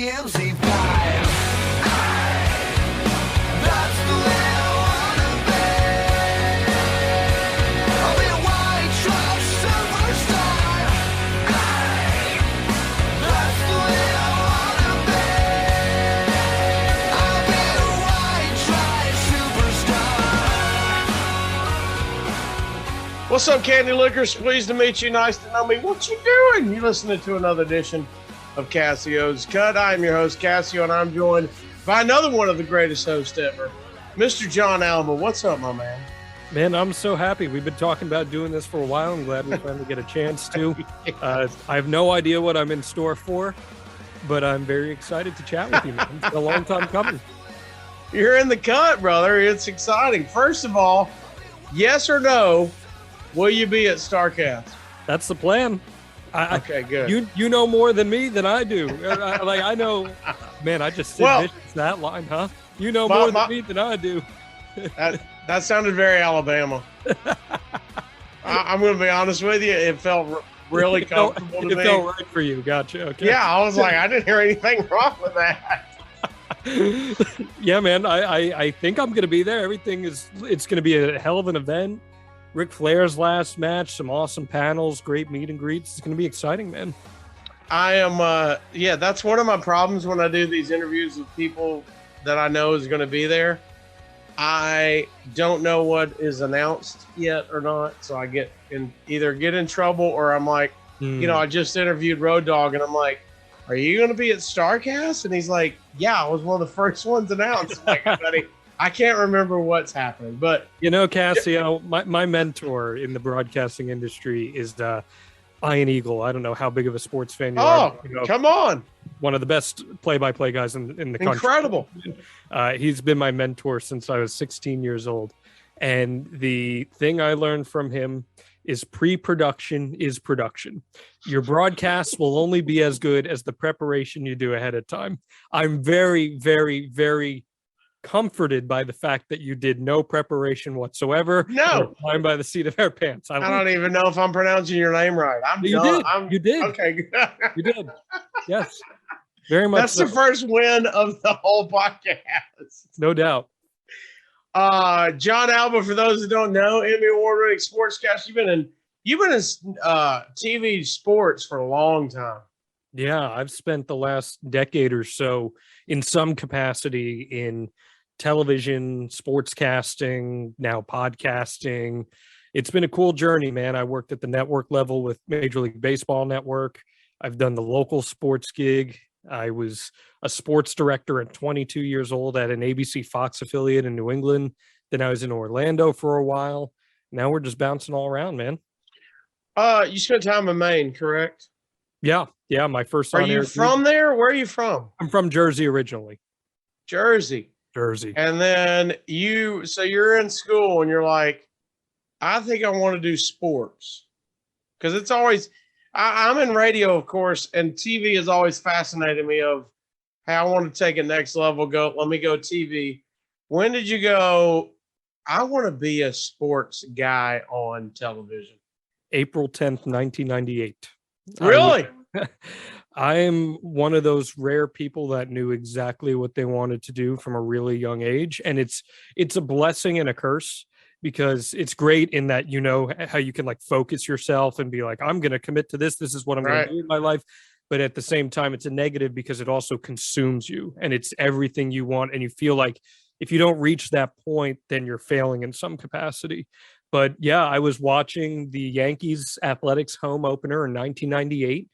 the MC5. That's the way I wanna be. I'll be a white trash superstar. That's the way I wanna be. I'll be a white trash superstar. What's up, Candy Lickers? Pleased to meet you. Nice to know me. What you doing? You listening to another edition of Casio's Cut. I am your host, Casio, and I'm joined by another one of the greatest hosts ever, Mr. John Alba. What's up, my man? Man, I'm so happy. We've been talking about doing this for a while. I'm glad we finally get a chance to. I have no idea what I'm in store for, but I'm very excited to chat with you, man. It's been a long time coming. You're in the cut, brother. It's exciting. First of all, yes or no, will you be at StarCast? That's the plan. Okay, good. You know more than me than I do. I know, man, I just said vicious that line, huh? You know more than me than I do. That sounded very Alabama. I'm going to be honest with you. It felt really comfortable to me. It felt right for you. Gotcha. Okay. Yeah, I was like, I didn't hear anything wrong with that. Yeah, man, I think I'm going to be there. It's going to be a hell of an event. Ric Flair's last match, some awesome panels, great meet and greets. It's going to be exciting, man. I am, that's one of my problems when I do these interviews with people that I know is going to be there. I don't know what is announced yet or not, so I either get in trouble or I'm like, I just interviewed Road Dogg, and I'm like, are you going to be at StarCast? And he's like, yeah, I was one of the first ones announced. I'm like, buddy, I can't remember what's happening, but Casio, my mentor in the broadcasting industry is Ian Eagle. I don't know how big of a sports fan you are. Come on. One of the best play-by-play guys in the country. Incredible. He's been my mentor since I was 16 years old. And the thing I learned from him is pre-production is production. Your broadcasts will only be as good as the preparation you do ahead of time. I'm very, very, very comforted by the fact that you did no preparation whatsoever. No, flying by the seat of our pants. I don't even know if I'm pronouncing your name right. You did. Okay, you did. Yes, very much. That's the first win of the whole podcast, no doubt. John Alba, for those that don't know, Emmy Award-Winning Sportscaster. You've been in TV sports for a long time. Yeah, I've spent the last decade or so in some capacity in television, sportscasting, now podcasting. It's been a cool journey, man. I worked at the network level with Major League Baseball Network. I've done the local sports gig. I was a sports director at 22 years old at an ABC Fox affiliate in New England. Then I was in Orlando for a while. Now we're just bouncing all around, man. You spent time in Maine, correct? Yeah, my first. Are you from there? Where are you from? I'm from Jersey originally. Jersey. And then you're in school and you're like, I think I want to do sports. Because it's always, I'm in radio, of course, and TV has always fascinated me of how I want to take it next level, let me go TV. When did you go, I want to be a sports guy on television? April 10th, 1998. Really? I am one of those rare people that knew exactly what they wanted to do from a really young age. And it's a blessing and a curse, because it's great in that, how you can like focus yourself and be like, I'm going to commit to this. This is what I'm going to do in my life. But at the same time, it's a negative because it also consumes you and it's everything you want. And you feel like if you don't reach that point, then you're failing in some capacity. But yeah, I was watching the Yankees Athletics home opener in 1998.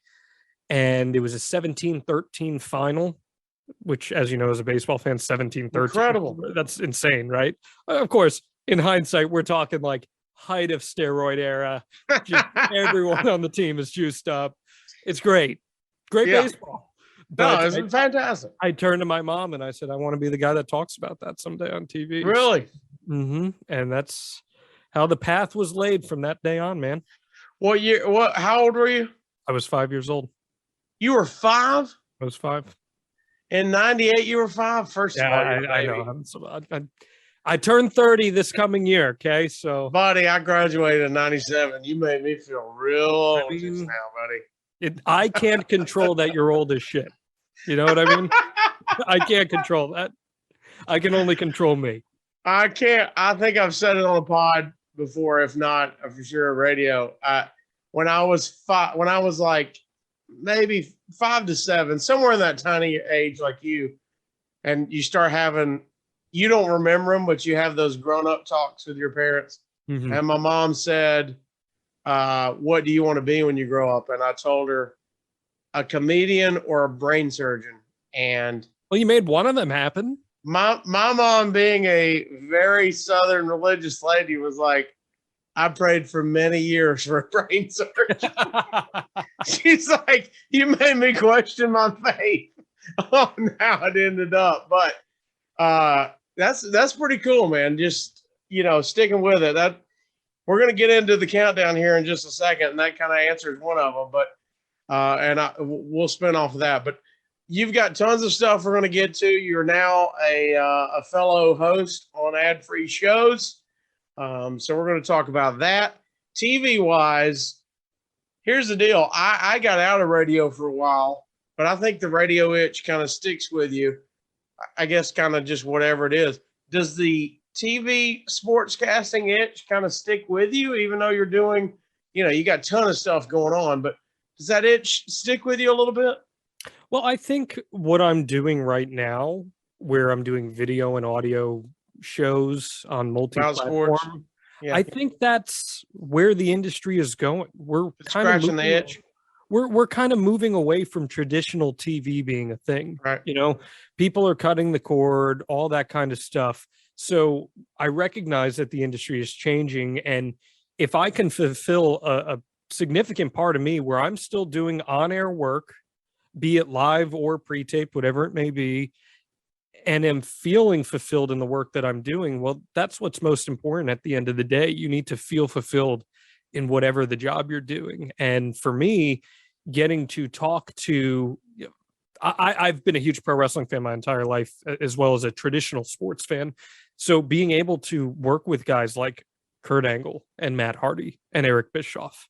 And it was a 17-13 final, which, as you know, as a baseball fan, 17-13. Incredible. That's insane, right? Of course, in hindsight, we're talking like height of steroid era. Just everyone on the team is juiced up. It's great. Great baseball. But it's fantastic. I turned to my mom and I said, I want to be the guy that talks about that someday on TV. Really? Mm-hmm. And that's how the path was laid from that day on, man. How old were you? I was 5 years old. You were 5? I was 5. In 98, you were 5? First of all, I know. I turned 30 this coming year, okay? So, buddy, I graduated in 97. You made me feel real old just now, buddy. I can't control that you're old as shit. You know what I mean? I can't control that. I can only control me. I can't. I think I've said it on a pod before, if not for sure radio. When I was like maybe 5 to 7, somewhere in that tiny age like you, and you start having, you don't remember them, but you have those grown up talks with your parents. Mhm. And my mom said, what do you want to be when you grow up? And I told her a comedian or a brain surgeon. And Well, you made one of them happen. my mom, being a very Southern religious lady, was like, I prayed for many years for a brain surgeon. She's like, you made me question my faith on how it ended up. But that's pretty cool, man. Just, sticking with it. That we're going to get into the countdown here in just a second, and that kind of answers one of them. But we'll spin off of that. But you've got tons of stuff we're going to get to. You're now a fellow host on ad-free shows. So we're going to talk about that. TV wise, here's the deal. I got out of radio for a while, but I think the radio itch kind of sticks with you. I guess kind of just whatever it is. Does the TV sportscasting itch kind of stick with you, even though you're doing, you got a ton of stuff going on, but does that itch stick with you a little bit? Well, I think what I'm doing right now, where I'm doing video and audio shows on multi-platform, yeah. I think that's where the industry is going. We're kind of scratching the itch. We're kind of moving away from traditional TV being a thing. Right. People are cutting the cord, all that kind of stuff. So I recognize that the industry is changing, and if I can fulfill a significant part of me where I'm still doing on-air work, be it live or pre-taped, whatever it may be, and am feeling fulfilled in the work that I'm doing, well, that's what's most important at the end of the day. You need to feel fulfilled in whatever the job you're doing. And for me, getting to talk to, I've been a huge pro wrestling fan my entire life, as well as a traditional sports fan. So being able to work with guys like Kurt Angle and Matt Hardy and Eric Bischoff,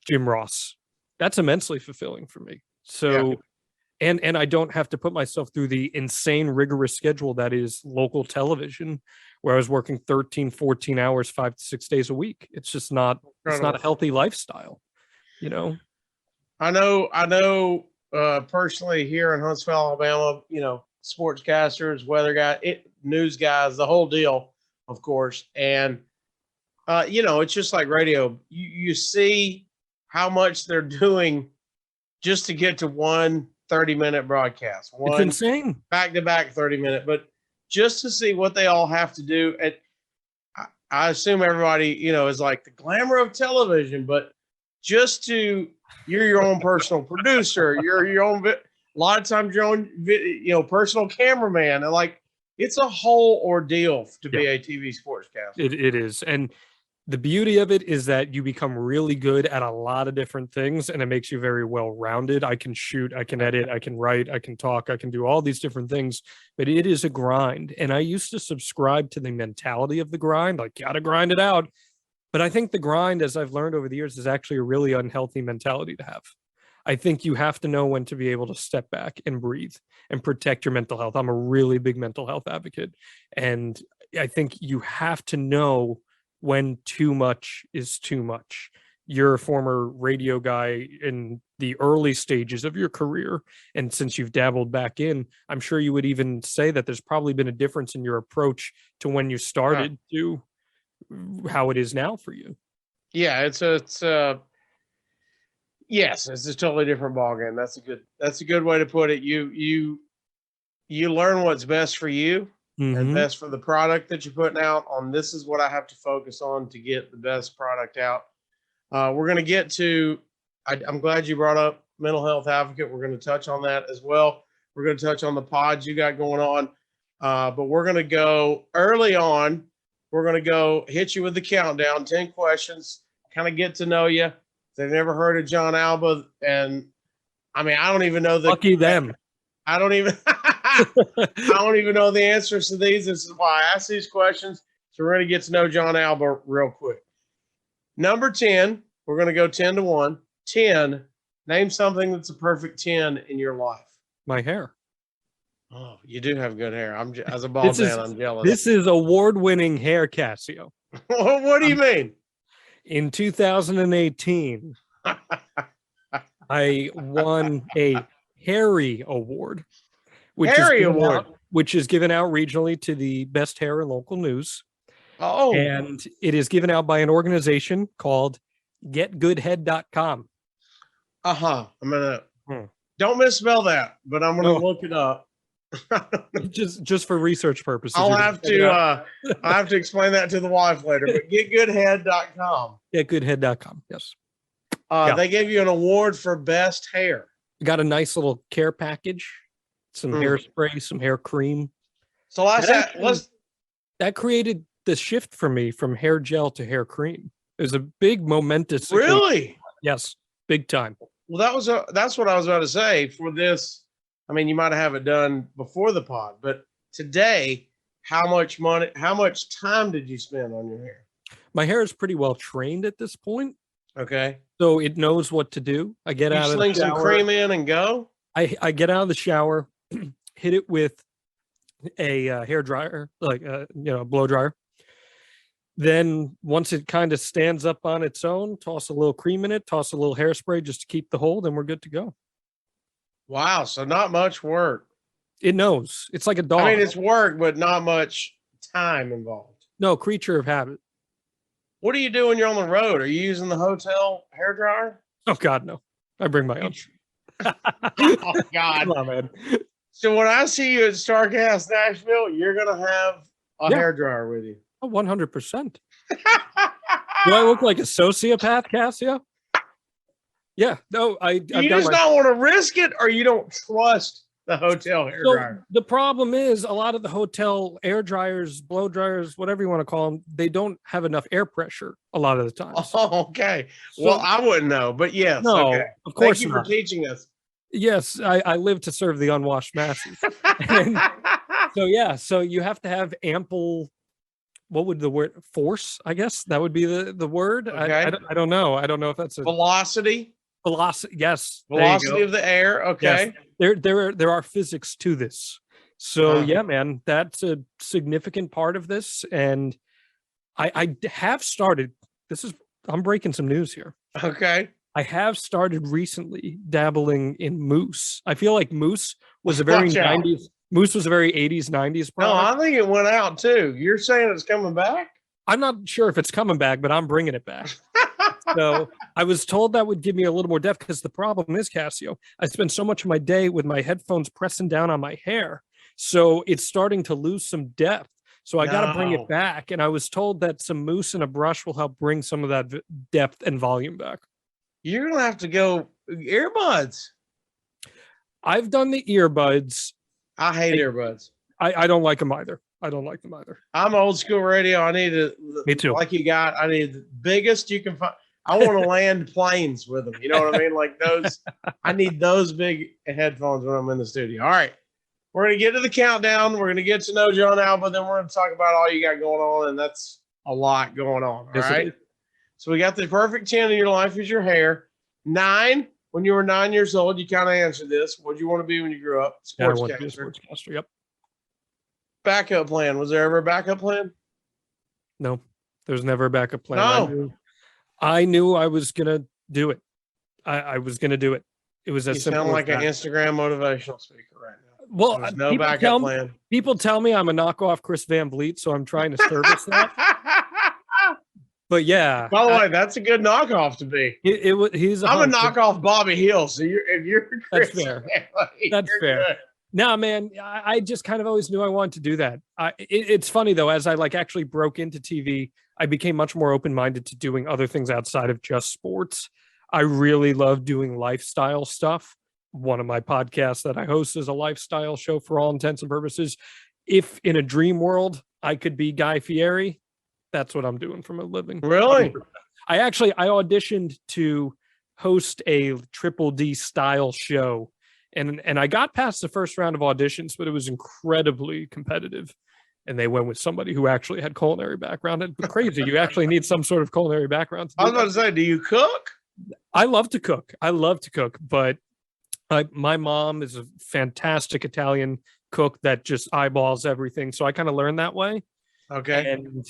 Jim Ross, that's immensely fulfilling for me. So, yeah. And I don't have to put myself through the insane rigorous schedule that is local television, where I was working 13, 14 hours, 5 to 6 days a week. It's just not, it's not a healthy lifestyle, I know personally here in Huntsville, Alabama, sportscasters, weather guys, news guys, the whole deal, of course. And, it's just like radio. You see how much they're doing just to get to one 30-minute broadcast. It's insane. Back-to-back 30-minute. But just to see what they all have to do. I assume everybody, is like the glamour of television, but just to, you're your own personal producer, you're your own, a lot of times your own, personal cameraman. And like, it's a whole ordeal to be a TV sportscaster. It is. And the beauty of it is that you become really good at a lot of different things, and it makes you very well-rounded. I can shoot, I can edit, I can write, I can talk, I can do all these different things, but it is a grind. And I used to subscribe to the mentality of the grind, like, gotta grind it out. But I think the grind, as I've learned over the years, is actually a really unhealthy mentality to have. I think you have to know when to be able to step back and breathe and protect your mental health. I'm a really big mental health advocate. And I think you have to know when too much is too much. You're a former radio guy in the early stages of your career. And since you've dabbled back in, I'm sure you would even say that there's probably been a difference in your approach to when you started to how it is now for you. Yeah, it's a totally different ballgame. That's a good way to put it. You learn what's best for you. And best for the product that you're putting out on. This is what I have to focus on to get the best product out. We're going to get to, I'm glad you brought up mental health advocate. We're going to touch on that as well. We're going to touch on the pods you got going on. But we're going to go early on. We're going to go hit you with the countdown, 10 questions, kind of get to know you. If they've never heard of John Alba. And I mean, I don't even know lucky them. I don't even know the answers to these. This is why I ask these questions. So we're going to get to know John Alba real quick. Number 10, we're going to go 10 to 1. 10, name something that's a perfect 10 in your life. My hair. Oh, you do have good hair. As a bald man, I'm jealous. This is award-winning hair, Casio. What do you mean? In 2018, I won a Harry Award, Harry Award, which is given out regionally to the best hair in local news. Oh, And it is given out by an organization called getgoodhead.com. I'm gonna don't misspell that, but I'm gonna look it up. just for research purposes. I'll have to explain that to the wife later. But getgoodhead.com. Getgoodhead.com. Yes. They gave you an award for best hair. Got a nice little care package, some hairspray, some hair cream. So that created the shift for me from hair gel to hair cream. It was a big momentous. Really? Yes, big time. Well, that's what I was about to say for this. I mean, you might have it done before the pod, but today, how much time did you spend on your hair? My hair is pretty well trained at this point. Okay. So it knows what to do. I get out of the shower. Sling some cream in and go? I get out of the shower, hit it with a hair dryer, like a blow dryer. Then once it kind of stands up on its own, toss a little cream in it, toss a little hairspray just to keep the hold, and we're good to go. Wow, so not much work. It knows. It's like a dog. I mean, it's work, but not much time involved. No, creature of habit. What do you do when you're on the road? Are you using the hotel hair dryer? Oh, God, no. I bring my own. Oh, God. Come on, man. So when I see you at Starcast Nashville, you're going to have a hair dryer with you. Oh, 100%. Do I look like a sociopath, Casio? Yeah. No, you just don't want to risk it, or you don't trust the hotel hair dryer? The problem is a lot of the hotel air dryers, blow dryers, whatever you want to call them, they don't have enough air pressure a lot of the time. Oh, okay. So, I wouldn't know, but yes. No, okay. Of course Thank you for teaching us. Yes, I live to serve the unwashed masses. So you have to have ample, what would the word, force, I guess that would be the word. Okay. I don't know. I don't know if that's a velocity. Yes. Velocity of the air. Okay. Yes. There are physics to this. So yeah, man, that's a significant part of this. And I have started, I'm breaking some news here. Okay. I have started recently dabbling in mousse. I feel like mousse was a very 90s. Mousse was a very 80s, 90s product. No, I think it went out too. You're saying it's coming back? I'm not sure if it's coming back, but I'm bringing it back. So I was told that would give me a little more depth, because the problem is, Casio, I spend so much of my day with my headphones pressing down on my hair. So it's starting to lose some depth. So I got to bring it back. And I was told that some mousse and a brush will help bring some of that depth and volume back. You're going to have to go earbuds. I've done the earbuds. I hate earbuds. I don't like them either. I'm old school radio. I need Me too. Like you got, I need the biggest you can find. I want to land planes with them. You know what I mean? Like those, I need those big headphones when I'm in the studio. All right. We're going to get to the countdown. We're going to get to know John Alba. Then we're going to talk about all you got going on. And that's a lot going on. All right. So we got the perfect 10 in your life is your hair. 9, when you were 9 years old, you kind of answered this. What did you want to be when you grew up? Sportscaster. Yeah, I want to be a sportscaster. Yep. Backup plan. Was there ever a backup plan? No, there's never a backup plan. No. I knew I was going to do it. I was going to do it. It was as simple as that. You sound like an Instagram motivational speaker right now. Well, there's no backup plan. People tell me I'm a knockoff Chris Van Vliet, so I'm trying to service that. But yeah. By the way, that's a good knockoff to be. I'm a knockoff Bobby Hill, so you're Chris. That's fair. That's fair. Good. No, man, I just kind of always knew I wanted to do that. It's funny though, as I actually broke into TV, I became much more open-minded to doing other things outside of just sports. I really love doing lifestyle stuff. One of my podcasts that I host is a lifestyle show for all intents and purposes. If in a dream world I could be Guy Fieri, that's what I'm doing for a living. Really? I auditioned to host a Triple D style show. And I got past the first round of auditions, but it was incredibly competitive. And they went with somebody who actually had culinary background. It's crazy. You actually need some sort of culinary background. I was about to say, do you cook? I love to cook. But My mom is a fantastic Italian cook that just eyeballs everything. So I kind of learned that way. Okay. And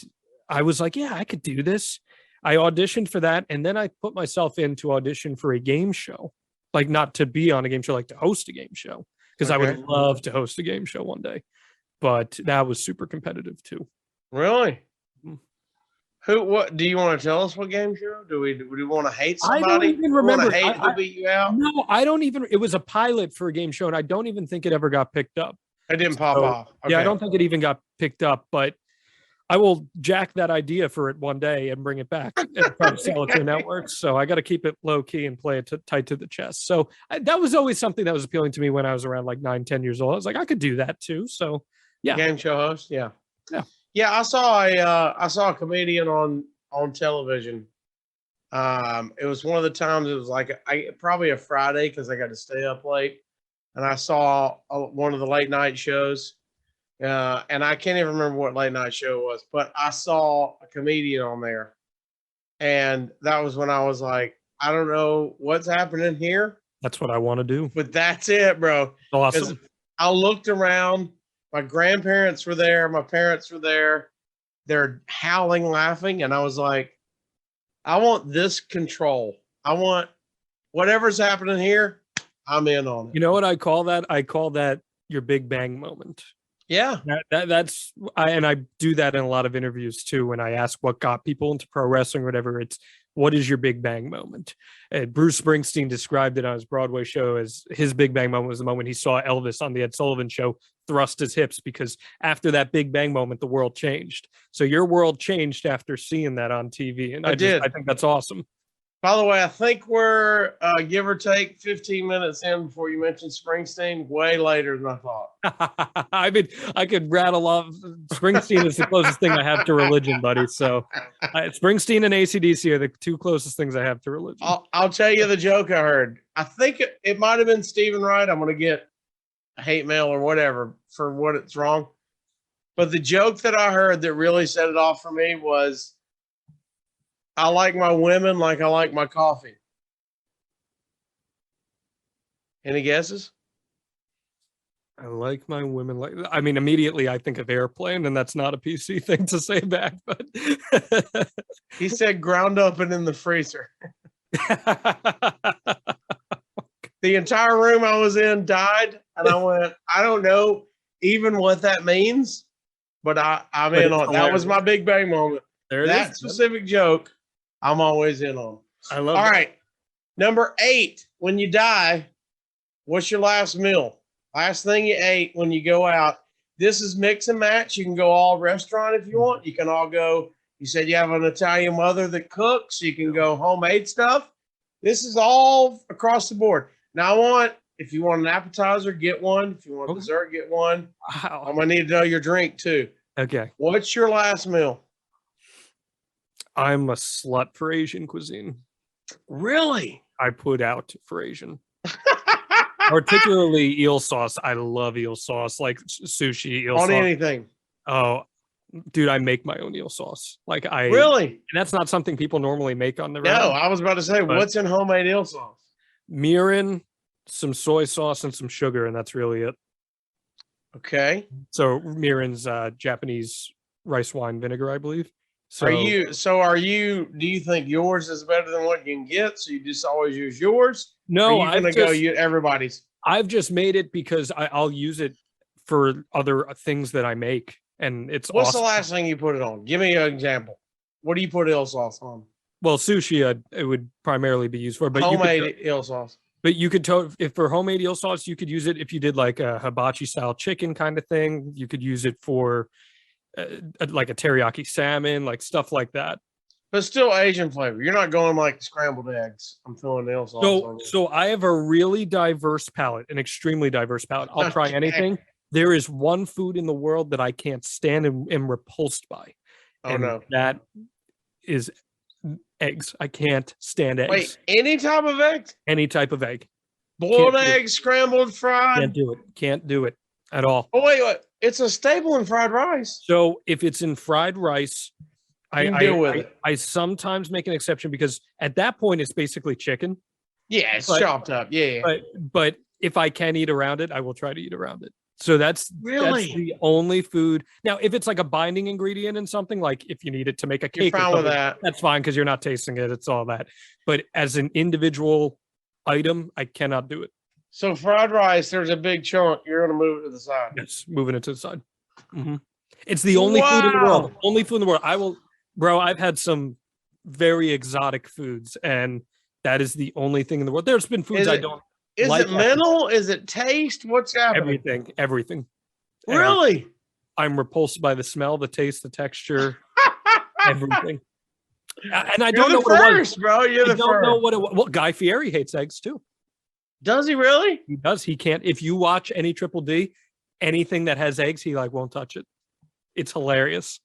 I was like, yeah, I could do this. I auditioned for that. And then I put myself in to audition for a game show, like not to be on a game show, like to host a game show, because I would Okay. love to host a game show one day. But that was super competitive too. Really? Mm. What do you want to tell us? What game show? Do we want to hate I don't somebody? even Do we want remember. to hate who beat you out? No, I don't even. It was a pilot for a game show, and I don't even think it ever got picked up. It didn't pop So, off. Okay. yeah, I don't think it even got picked up, but I will jack that idea for it one day and bring it back and try to sell it to a network. So I got to keep it low key and play it tight to the chest. So that was always something that was appealing to me when I was around like 9, 10 years old. I was like, I could do that too. So yeah. Game show host. Yeah. Yeah. Yeah. I saw a comedian on television. It was one of the times. It was like probably a Friday because I got to stay up late, and I saw one of the late night shows. And I can't even remember what late night show it was, but I saw a comedian on there. And that was when I was like, I don't know what's happening here, That's what I want to do. but that's it, bro. Awesome. I looked around, my grandparents were there, my parents were there. They're howling, laughing. And I was like, I want this control. I want whatever's happening here, I'm in on it. You know what I call that? I call that your Big Bang moment. Yeah. That's and I do that in a lot of interviews too. When I ask what got people into pro wrestling or whatever, it's what is your Big Bang moment? And Bruce Springsteen described it on his Broadway show as his Big Bang moment was the moment he saw Elvis on the Ed Sullivan Show thrust his hips, because after that Big Bang moment, the world changed. So your world changed after seeing that on TV, and I think that's awesome. By the way, I think we're give or take 15 minutes in before you mentioned Springsteen. Way later than I thought. I could rattle off. Springsteen is the closest thing I have to religion, buddy. So Springsteen and AC/DC are the two closest things I have to religion. I'll tell you the joke I heard. I think it might have been Stephen Wright. I'm going to get a hate mail or whatever for what it's wrong. But the joke that I heard that really set it off for me was, I like my women like I like my coffee. Any guesses? I like my women like. I mean, immediately I think of airplane, and that's not a PC thing to say back. But he said ground up and in the freezer. The entire room I was in died, and I went, I don't know even what that means, but I'm in on it. That was my Big Bang moment. That specific joke, I'm always in on. I love. All right, number 8. When you die, what's your last meal? Last thing you ate when you go out. This is mix and match. You can go all restaurant if you want. You can all go. You said you have an Italian mother that cooks. You can go homemade stuff. This is all across the board. Now, if you want an appetizer, get one. If you want dessert, get one. Wow. I'm going to need to know your drink, too. Okay. What's your last meal? I'm a slut for Asian cuisine. Really? I put out for Asian. Particularly eel sauce. I love eel sauce, like sushi, eel sauce. On anything. Oh, dude, I make my own eel sauce. Like Really? And that's not something people normally make on the road. No, I was about to say, what's in homemade eel sauce? Mirin, some soy sauce, and some sugar, and that's really it. Okay. So mirin's Japanese rice wine vinegar, I believe. So do you think yours is better than what you can get? So you just always use yours? No, I'm going to go everybody's. I've just made it because I'll use it for other things that I make. And What's awesome. the last thing you put it on? Give me an example. What do you put eel sauce on? Well, sushi, it would primarily be used for, but homemade eel sauce. But you could if for homemade eel sauce, you could use it if you did like a hibachi style chicken kind of thing. You could use it for like a teriyaki salmon, like stuff like that. But still Asian flavor. You're not going like scrambled eggs. I'm throwing eel sauce. So I have a really diverse palate, an extremely diverse palate. I'll try anything. There is one food in the world that I can't stand and am repulsed by. That is eggs. I can't stand eggs. Wait, any type of egg? Any type of egg. Boiled eggs, scrambled, fried? Can't do it at all. Oh, wait. It's a staple in fried rice. So if it's in fried rice, I sometimes make an exception because at that point it's basically chicken. Yeah, it's chopped up. Yeah. But if I can eat around it, I will try to eat around it. So that's Really? the only food. Now, if it's like a binding ingredient in something, like if you need it to make a You're cake or fine with something, that. that's fine because you're not tasting it. It's all that. But as an individual item, I cannot do it. So fried rice, there's a big chunk. You're gonna move it to the side. Yes, moving it to the side. It's the only food in the world. Wow. Only food in the world. I will, bro. I've had some very exotic foods, and that is the only thing in the world. There's been foods I don't Is like. it mental? Is it taste? What's happening? Everything. Really? I'm repulsed by the smell, the taste, the texture, everything. And I You're don't know the what it first, was. bro. You're the I don't know first. what it was. Well, Guy Fieri hates eggs too. Does he really? He does. He can't. If you watch any Triple D, anything that has eggs, he like won't touch it. It's hilarious.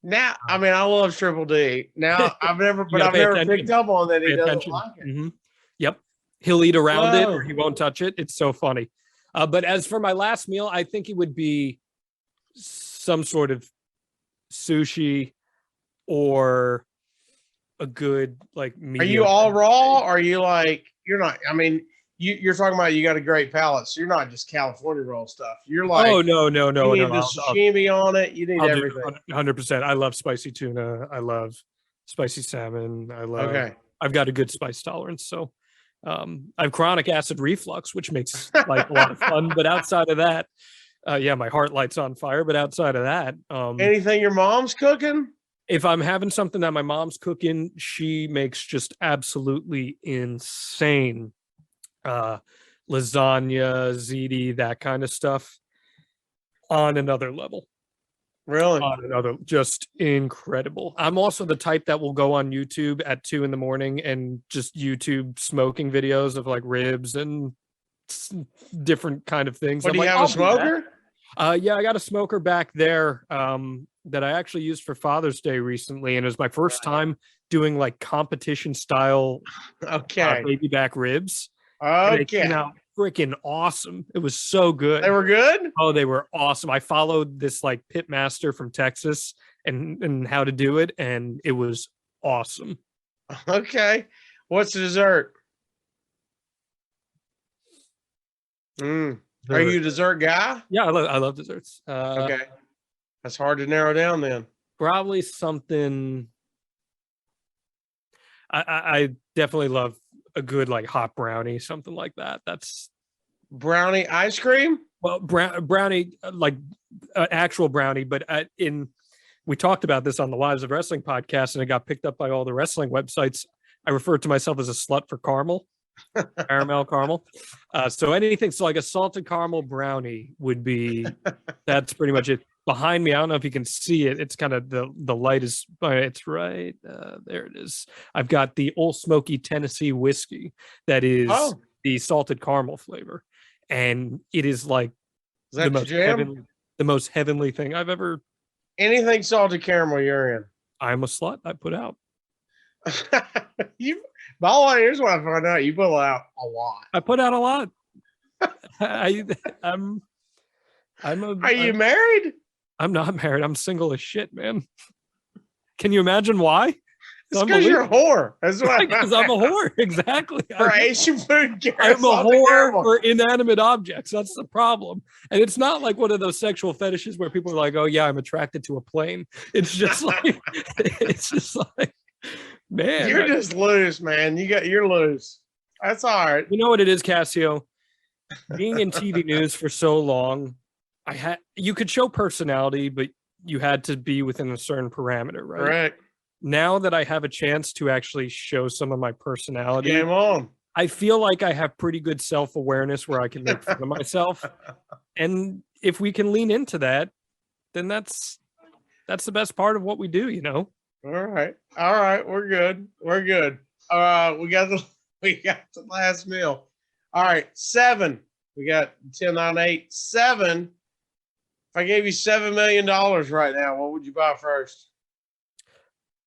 Now, I mean, I love Triple D. Now, I've never picked up on that. He Pay doesn't attention. like it. Yep. He'll eat around it Whoa. or he won't touch it. It's so funny. But as for my last meal, I think it would be some sort of sushi or a good like Are medium. you all raw? Or are you like you're not? I mean, you're talking about you got a great palate, so you're not just California roll stuff. You're like, Oh no. you need the sashimi on it. You need I'll do everything. 100%. I love spicy tuna. I love spicy salmon. Okay. I've got a good spice tolerance. So I have chronic acid reflux, which makes like a lot of fun. But outside of that, yeah, my heart lights on fire. But outside of that, Anything your mom's cooking? if I'm having something that my mom's cooking, she makes just absolutely insane lasagna, ziti, that kind of stuff on another level. Really? On another, just incredible. I'm also the type that will go on YouTube at 2 a.m. and just YouTube smoking videos of like ribs and different kind of things. What, I'm do you like, have I'll a do that. smoker? Yeah, I got a smoker back there that I actually used for Father's Day recently, and it was my first time doing like competition style Okay. baby back ribs. And they came Okay. out freaking awesome. It was so good. They were good? Oh, they were awesome. I followed this like pit master from Texas and how to do it, and it was awesome. Okay. What's the dessert? Are you a dessert guy? Yeah, I love desserts. Okay. That's hard to narrow down then. Probably something. I definitely love a good like hot brownie, something like that. That's Brownie ice cream? well, brownie, like actual brownie, but we talked about this on the Lives of Wrestling podcast, and it got picked up by all the wrestling websites. I refer to myself as a slut for caramel, caramel caramel. So like a salted caramel brownie would be. That's pretty much it. Behind me, I don't know if you can see it. It's kind of the light is. It's right there. It is. I've got the Old Smoky Tennessee whiskey that is the salted caramel flavor, and it is like Is that the most heavenly thing I've ever. Anything salted caramel you're in. I'm a slut. I put out. By the way, here's what I found out. You put out a lot. I put out a lot. Are you married? I'm not married. I'm single as shit, man. Can you imagine why? It's because you're a whore. That's why. Because I'm a whore. Exactly. For Asian food. I'm a whore for inanimate objects. That's the problem. And it's not like one of those sexual fetishes where people are like, "Oh yeah, I'm attracted to a plane." It's just like, man, you're just loose, man. You're loose. That's all right. You know what it is, Casio? Being in TV news for so long, you could show personality, but you had to be within a certain parameter, right? Correct. Now that I have a chance to actually show some of my personality, Game on. I feel like I have pretty good self-awareness where I can make fun of myself. And if we can lean into that, then that's the best part of what we do, you know? All right. We're good. We got the last meal. All right. 7. We got 10, 9, 8, 7. If I gave you $7 million right now, what would you buy first?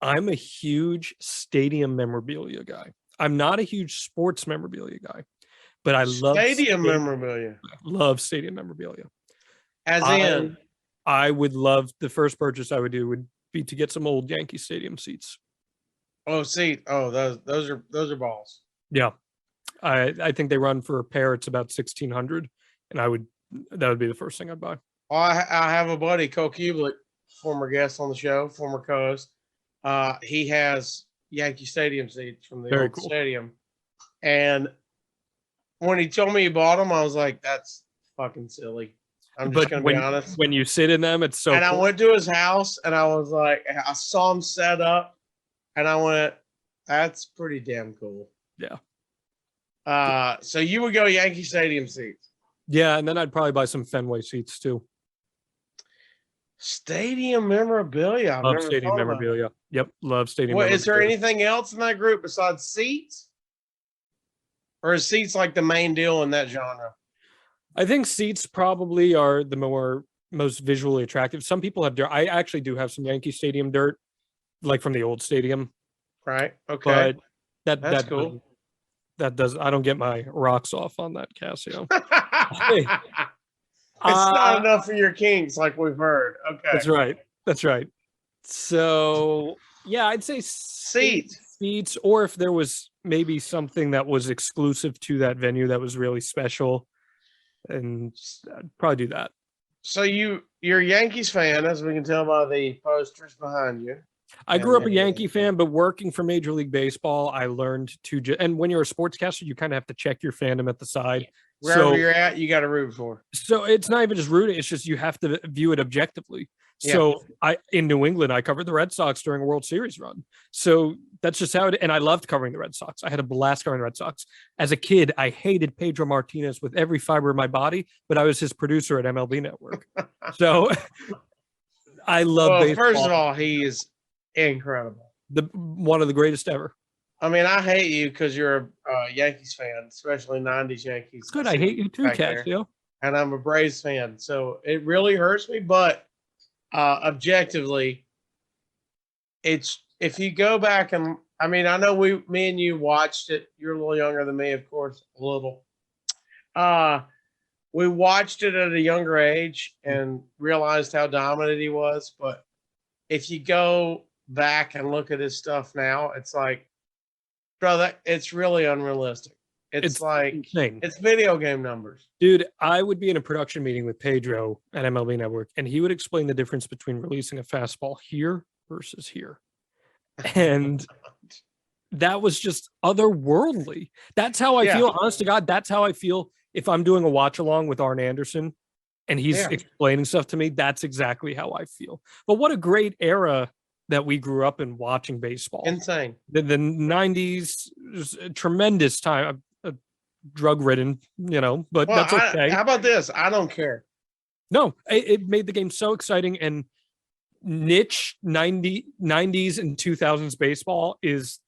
I'm a huge stadium memorabilia guy. I'm not a huge sports memorabilia guy, but I love stadium memorabilia. Love stadium memorabilia. I would love, the first purchase I would do would be to get some old Yankee Stadium seats. Oh, those are balls. Yeah. I think they run for a pair. It's about 1,600, and that would be the first thing I'd buy. Well, I have a buddy, Cole Kublik, former guest on the show, former co-host. He has Yankee Stadium seats from the Very old cool. stadium. And when he told me he bought them, I was like, that's fucking silly. I'm just going to be honest. When you sit in them, it's so And cool. I went to his house and I was like, I saw him set up and I went, that's pretty damn cool. Yeah. So you would go Yankee Stadium seats. Yeah, and then I'd probably buy some Fenway seats too. Stadium memorabilia. I've Love never stadium thought about it. memorabilia. Yep, love stadium What, memorabilia. is there anything else in that group besides seats? Or is seats like the main deal in that genre? I think seats probably are the most visually attractive. Some people have dirt. I actually do have some Yankee Stadium dirt, like from the old stadium. Right. Okay. But That's cool. That does. I don't get my rocks off on that Casio. It's not enough for your kinks, like we've heard. Okay. That's right. That's right. So yeah, I'd say seats, or if there was maybe something that was exclusive to that venue that was really special, and I'd probably do that. So you're a Yankees fan, as we can tell by the posters behind you. I grew up a Yankee fan, but working for Major League Baseball, I learned to and when you're a sportscaster, you kind of have to check your fandom at the side. Wherever you're at, you got to root for. So it's not even just rooting; it's just you have to view it objectively. Yeah. So in New England, I covered the Red Sox during a World Series run. So that's just how it. And I loved covering the Red Sox. I had a blast covering the Red Sox. As a kid, I hated Pedro Martinez with every fiber of my body, but I was his producer at MLB Network. So I love baseball. First of all, he is incredible. One of the greatest ever. I mean, I hate you because you're a Yankees fan, especially 90s Yankees. Good. I hate you too, Casio. And I'm a Braves fan. So it really hurts me. But objectively, it's if you go back and I mean, I know me and you watched it. You're a little younger than me, of course, a little. We watched it at a younger age and realized how dominant he was. But if you go back and look at his stuff now, it's like, bro, it's really unrealistic. It's like insane. It's video game numbers. Dude, I would be in a production meeting with Pedro at MLB Network, and he would explain the difference between releasing a fastball here versus here. And that was just otherworldly. That's how I feel. Honest to God, that's how I feel if I'm doing a watch along with Arn Anderson and he's explaining stuff to me. That's exactly how I feel. But what a great era that we grew up in watching baseball. Insane. The 90s was a tremendous time. Drug ridden, but that's okay. How about this? I don't care. No, it made the game so exciting, and niche 90s and 2000s baseball is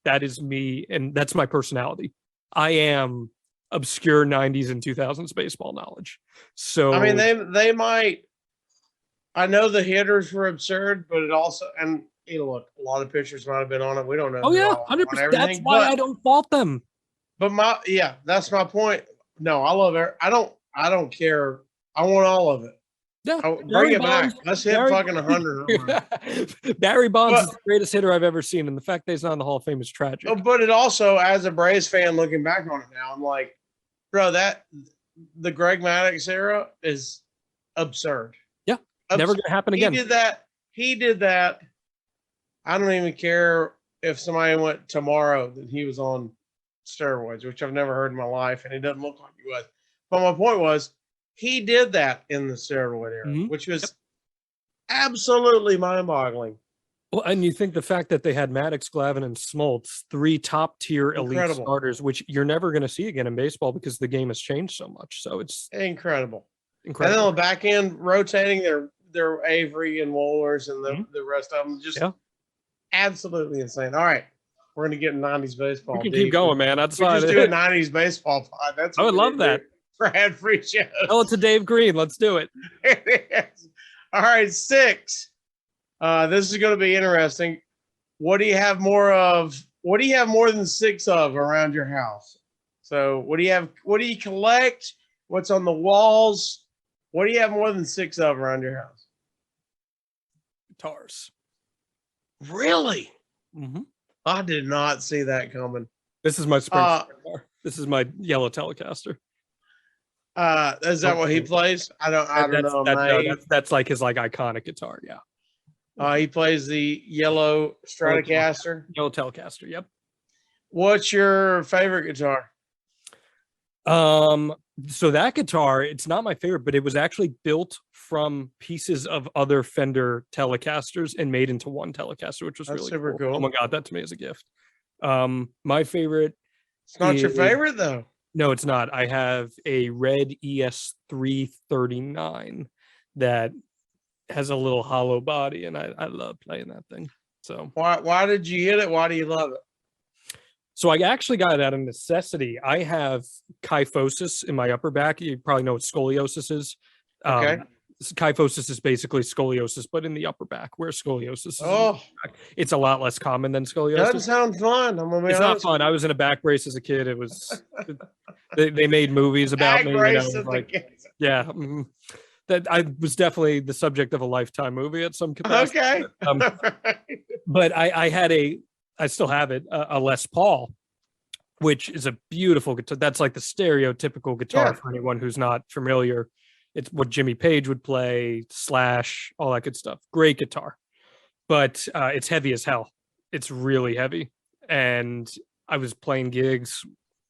me, and that's my personality. I am obscure 90s and 2000s baseball knowledge. So I mean, they might. I know the hitters were absurd, but it also and look, a lot of pitchers might have been on it. We don't know. Oh yeah, 100%. That's why I don't fault them. But that's my point. No, I love it. I don't care. I want all of it. Yeah, bring it back. Let's hit fucking 100. Barry Bonds is the greatest hitter I've ever seen, and the fact that he's not in the Hall of Fame is tragic. But it also, as a Braves fan, looking back on it now, I'm like, bro, the Greg Maddux era is absurd. Yeah, never gonna happen again. He did that. I don't even care if somebody went tomorrow that he was on steroids, which I've never heard in my life, and he doesn't look like he was. But my point was, he did that in the steroid era, which was absolutely mind-boggling. Well, and you think the fact that they had Maddox, Glavine, and Smoltz, 3 top-tier elite starters, which you're never going to see again in baseball because the game has changed so much. So it's incredible. And then on the back end, rotating their Avery and Wohlers and the rest of them, just absolutely insane. All right. We're going to get 90s baseball. We can keep going, man. That's fine. Just do a 90s baseball pod. I would love that. For ad-free shows. Tell it to Dave Green. Let's do it. All right, 6. This is going to be interesting. What do you have more of? What do you have more than 6 of around your house? So what do you have? What do you collect? What's on the walls? What do you have more than 6 of around your house? Guitars. Really? Mm-hmm. I did not see that coming. This is my spring guitar. This is my yellow Telecaster. Is that what he plays? I don't know. That's like his like iconic guitar. Yeah. He plays the yellow Stratocaster. Yellow Telecaster. Yep. What's your favorite guitar? So that guitar, it's not my favorite, but it was actually built from pieces of other Fender Telecasters and made into one Telecaster, which was really super cool. Oh my God, that to me is a gift. My favorite. It's not your favorite though. No, it's not. I have a red ES339 that has a little hollow body, and I love playing that thing. So why did you get it? Why do you love it? So I actually got it out of necessity. I have kyphosis in my upper back. You probably know what scoliosis is. Okay. Kyphosis is basically scoliosis, but in the upper back, where scoliosis is. It's a lot less common than scoliosis. Doesn't sound fun. It's not fun. I was in a back brace as a kid. It was they made movies about me. Yeah. Mm-hmm. That I was definitely the subject of a Lifetime movie at some capacity. Okay. But I still have it, a Les Paul, which is a beautiful guitar. That's like the stereotypical guitar for anyone who's not familiar. It's what Jimmy Page would play, Slash, all that good stuff. Great guitar, but it's heavy as hell. It's really heavy. And I was playing gigs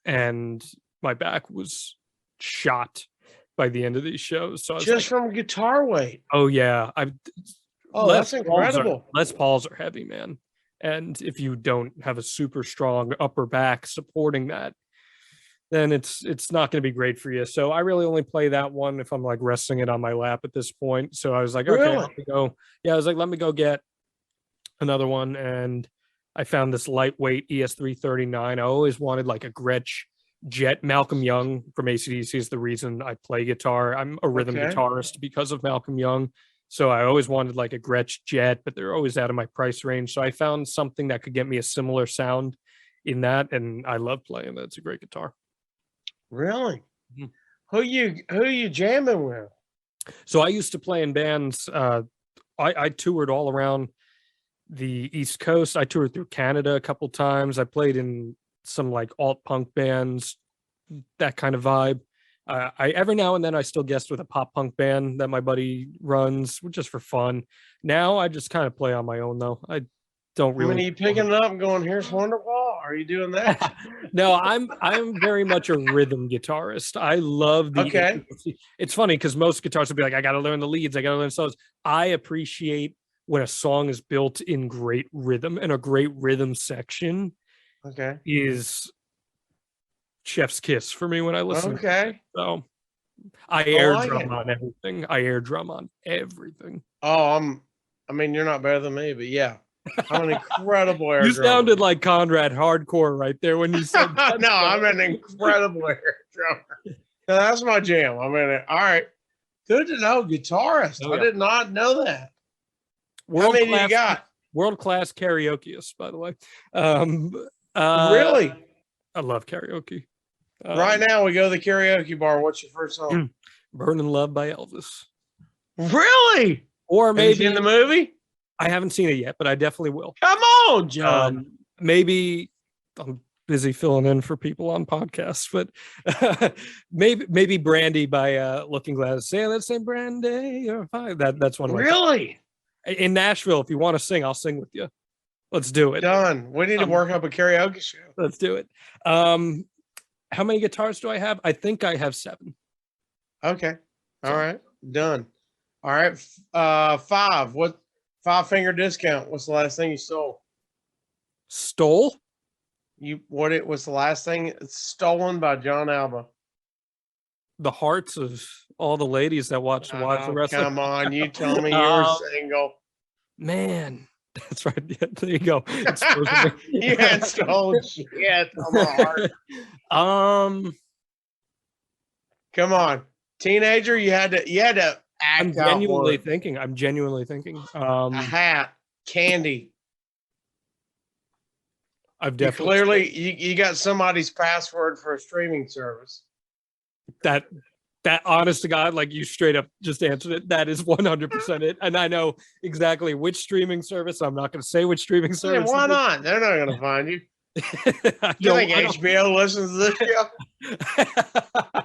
and my back was shot by the end of these shows. So I was just from guitar weight. Oh yeah. That's incredible. Les Pauls are heavy, man. And if you don't have a super strong upper back supporting that, then it's not going to be great for you. So I really only play that one if I'm like resting it on my lap at this point. So I was like, okay, let me go. Yeah, I was like, let me go get another one. And I found this lightweight ES339. I always wanted like a Gretsch Jet. Malcolm Young from AC/DC is the reason I play guitar. I'm a rhythm guitarist because of Malcolm Young. So I always wanted like a Gretsch Jet, but they're always out of my price range. So I found something that could get me a similar sound in that, and I love playing that. It's a great guitar. Really? Mm-hmm. Who you jamming with? So I used to play in bands. I toured all around the East Coast. I toured through Canada a couple times. I played in some like alt punk bands, that kind of vibe. I every now and then I still guest with a pop punk band that my buddy runs, just for fun. Now I just kind of play on my own though. I don't really. Are you picking it up and going, "Here's Wonderwall"? Are you doing that? No, I'm very much a rhythm guitarist. I love the. Okay. It's funny because most guitarists will be like, "I got to learn the leads. I got to learn solos." I appreciate when a song is built in great rhythm, and a great rhythm section. Okay. Is chef's kiss for me when I listen. Okay. So I air drum on everything. I air drum on everything. Oh, I mean, you're not better than me, but yeah. I'm an incredible air You drummer. sounded like Conrad hardcore right there when you said that. No, I'm an incredible air drummer. No, that's my jam. I mean, all right. Good to know, guitarist. Oh, yeah. I did not know that. How many do you got? World-class karaokeist, by the way. Really? I love karaoke. Right now, we go to the karaoke bar. What's your first song? Burning Love by Elvis. Really? Or maybe in the movie? I haven't seen it yet, but I definitely will. Come on, John. Maybe I'm busy filling in for people on podcasts, but maybe Brandy by Looking Glass. Say that same Brandy. That's one of my really? In Nashville, if you want to sing, I'll sing with you. Let's do it. Done. We need to work up a karaoke show. Let's do it. How many guitars do I have? I think I have 7. Okay. All right. Done. All right. 5. What? 5-finger discount. What's the last thing you stole? Stole? What's the last thing? It's stolen by John Alba. The hearts of all the ladies that watch the wrestling. Come on, you tell me you're single. Man, that's right. Yeah, there you go. You had stolen shit on my heart. Come on, teenager. You had to. I'm genuinely thinking. A hat, candy. I've definitely you got somebody's password for a streaming service. That honest to God, like you straight up just answered it. That is 100% it. And I know exactly which streaming service. I'm not going to say which streaming service. Why not? They're not going to find you. You think HBO listens to this show?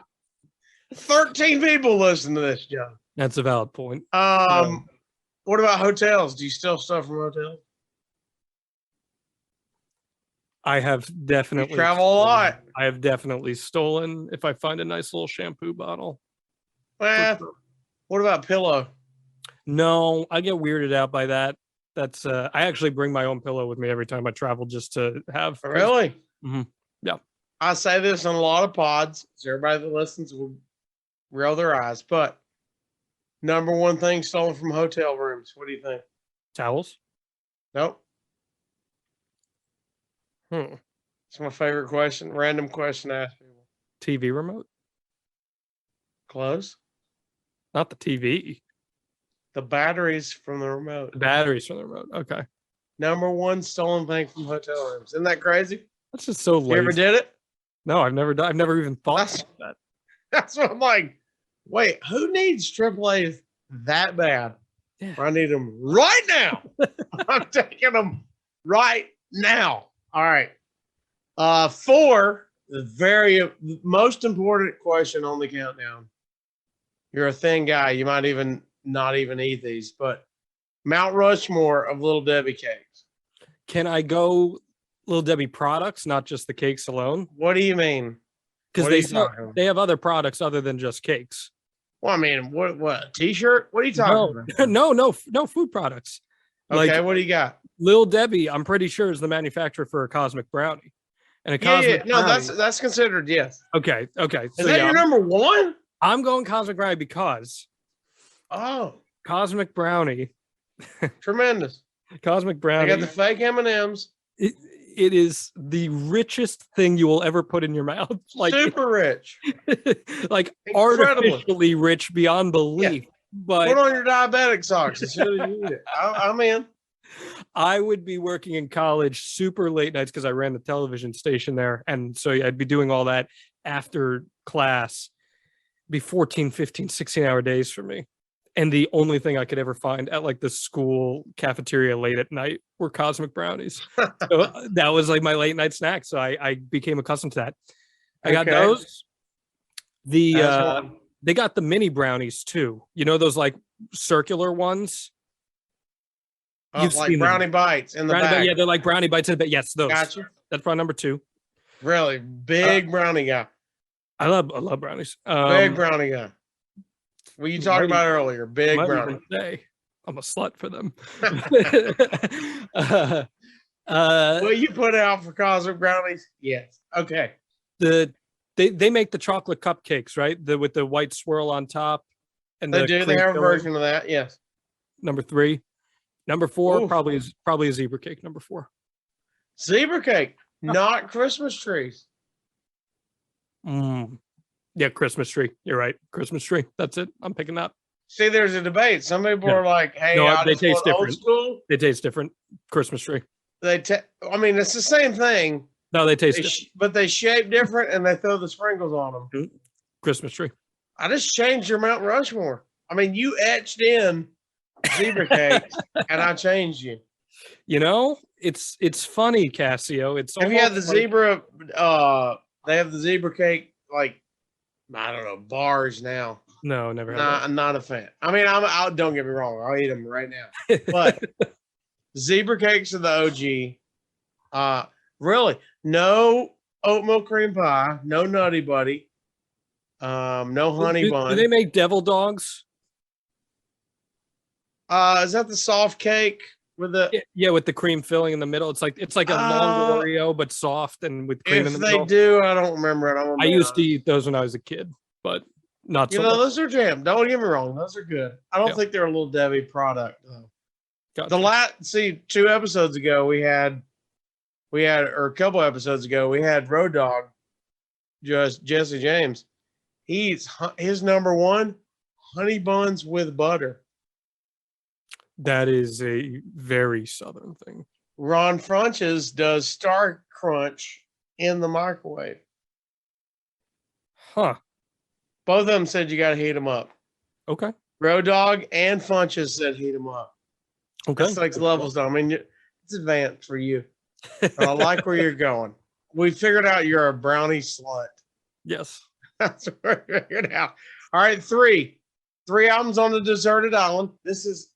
13 people listen to this show. That's a valid point. What about hotels? Do you steal stuff from hotels? I have definitely You travel a lot. I have definitely stolen if I find a nice little shampoo bottle. Well, what about pillow? No, I get weirded out by that. That's I actually bring my own pillow with me every time I travel just to have. Really? Mhm. Yeah. I say this on a lot of pods, so everybody that listens will roll their eyes. But number one thing stolen from hotel rooms. What do you think? Towels? Nope. It's my favorite question. Random question to ask people. TV remote? Close. Not the TV. The batteries from the remote. The batteries from the remote. Okay. Number one stolen thing from hotel rooms. Isn't that crazy? That's just so lazy. You ever did it? No, I've never done. I've never even thought about that. That's what I'm like. Wait, who needs AAA's that bad? Yeah. I need them right now. I'm taking them right now. All right. 4, the very most important question on the countdown. You're a thin guy. You might even not even eat these, but Mount Rushmore of Little Debbie cakes. Can I go Little Debbie products, not just the cakes alone? What do you mean? Because they have other products other than just cakes. Well, I mean, what T-shirt? What are you talking about? No food products. Okay, what do you got? Little Debbie, I'm pretty sure, is the manufacturer for a cosmic brownie. And a cosmic no, brownie, that's considered, yes. Okay. Is that your number one? I'm going cosmic brownie because cosmic brownie. Tremendous. Cosmic brownie. I got the fake M&Ms. It is the richest thing you will ever put in your mouth. Like super rich. Like Incredible. artificially rich beyond belief. Yeah. But put on your diabetic socks as soon as you eat it. I'm in. I would be working in college super late nights because I ran the television station there. And so I'd be doing all that after class. Be 14, 15, 16-hour days for me. And the only thing I could ever find at like the school cafeteria late at night were cosmic brownies. So that was like my late night snack. So I became accustomed to that. I got those. They got the mini brownies too. You know, those like circular ones. You've like brownie bites in the back. Yeah, they're like brownie bites in the back. Yes, those. Gotcha. That's probably number 2. Really big brownie guy. I love brownies. Big brownie guy. What you talking about earlier? Big brownie. I'm a slut for them. Will you put out for cosmic brownies? Yes. Okay. They make the chocolate cupcakes, right? With the white swirl on top. And they do. They have a version of that. Yes. Number 3. Number 4 Ooh. probably a zebra cake. Number 4. Zebra cake, not Christmas trees. Yeah, Christmas tree. You're right. Christmas tree. That's it. I'm picking that. See, there's a debate. Some people are like, "Hey, they taste different. Old school." They taste different. Christmas tree. I mean, it's the same thing. No, they taste different. But they shape different, and they throw the sprinkles on them. Christmas tree. I just changed your Mount Rushmore. I mean, you etched in zebra cakes, and I changed you. You know, it's funny, Casio. It's have you had the zebra? They have the zebra cake, like, I don't know, bars now. No, never had that. I'm not a fan. I mean, don't get me wrong. I'll eat them right now. But zebra cakes are the OG. Really, no oat milk cream pie, no Nutty Buddy, no honey bun. Do they make devil dogs? Is that the soft cake with the with the cream filling in the middle? It's like a long Oreo but soft and with cream in the middle. If they do, I don't remember it. I used to eat those when I was a kid, but not so much. Those are jam. Don't get me wrong, those are good. I don't think they're a Little Debbie product though. Gotcha. 2 episodes ago we had or a couple episodes ago we had Road Dog, just Jesse James. He's his number 1 honey buns with butter. That is a very Southern thing. Ron Funches does Star Crunch in the microwave. Huh. Both of them said you got to heat them up. Okay. Road Dog and Funches said heat them up. Okay. That's like levels, though. I mean, it's advanced for you. but I like where you're going. We figured out you're a brownie slut. Yes. That's what we figured out. All right, three albums on the deserted island.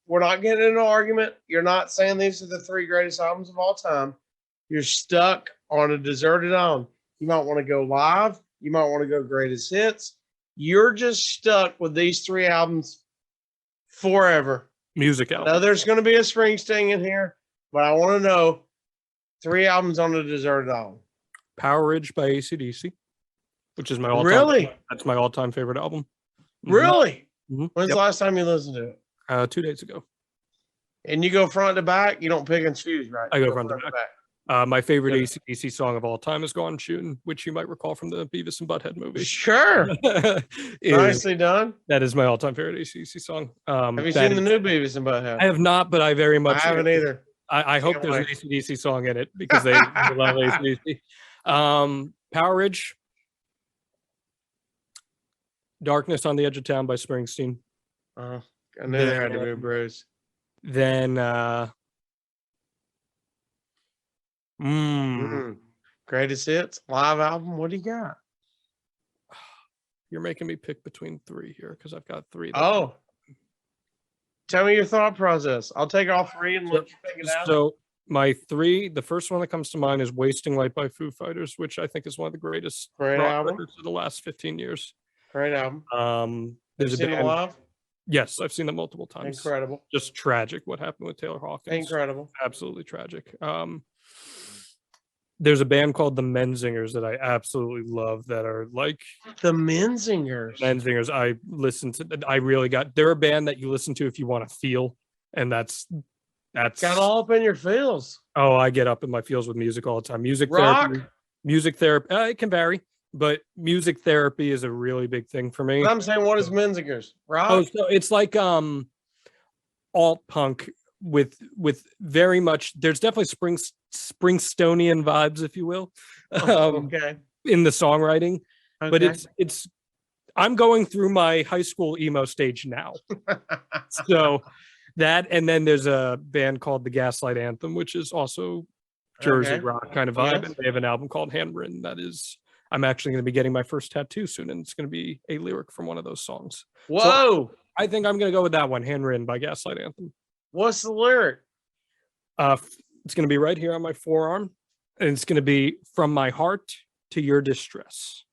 We're not getting into an argument. You're not saying these are the three greatest albums of all time. You're stuck on a deserted island. You might want to go live. You might want to go greatest hits. You're just stuck with these three albums forever. Music I album. know there's going to be a Springsteen in here, but I want to know three albums on the deserted island. Power Ridge by AC/DC, which is my all-time. Really? That's my all-time favorite album. Really? Mhm. When's the last time you listened to it? 2 days ago. And you go front to back? You don't pick and choose, right? I go front to back. My favorite AC/DC song of all time is Gone Shootin', which you might recall from the Beavis and Butthead movie. Sure. Nicely done. That is my all-time favorite AC/DC song. Have you seen the new Beavis and Butthead? I have not, but I very much. I haven't either. I hope there's an AC/DC song in it because they love AC/DC. Power Ridge. Darkness on the Edge of Town by Springsteen. I knew there had to be a bruise. Then greatest hits, live album. What do you got? You're making me pick between three here because I've got three. Oh. Tell me your thought process. I'll take all three and let you pick it out. So my three, the first one that comes to mind is Wasting Light by Foo Fighters, which I think is one of the greatest Great rock album records of the last 15 years. Great album. There's Have you seen it live? Yes, I've seen them multiple times. Incredible. Just tragic what happened with Taylor Hawkins. Incredible. Absolutely tragic. There's a band called the Menzingers that I absolutely love that are like the Menzingers. I listen to. They're a band that you listen to if you want to feel, and that's got all up in your feels. Oh, I get up in my feels with music all the time. Rock? Music therapy. It can vary, but music therapy is a really big thing for me. But I'm saying, what is Menzingers? Rock? Oh, so it's like alt punk with very much. There's definitely Springstonian vibes, if you will. Okay. In the songwriting, Okay. but it's. I'm going through my high school emo stage now, so that, and then there's a band called the Gaslight Anthem, which is also Jersey rock kind of vibe. Yes. And they have an album called Handwritten that is. I'm actually going to be getting my first tattoo soon, and it's going to be a lyric from one of those songs. Whoa! So I think I'm going to go with that one, Handwritten by Gaslight Anthem. What's the lyric? It's going to be right here on my forearm, and it's going to be from my heart to your distress.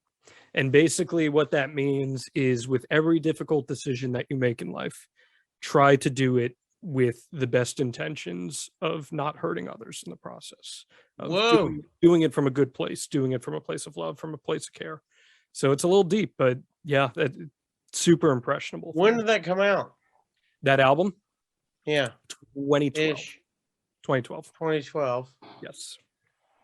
And basically what that means is with every difficult decision that you make in life, try to do it with the best intentions of not hurting others in the process. Of doing it from a good place, doing it from a place of love, from a place of care. So it's a little deep, but yeah, super impressionable. When did that come out? That album? Yeah. 2012. 2012. 2012. Yes.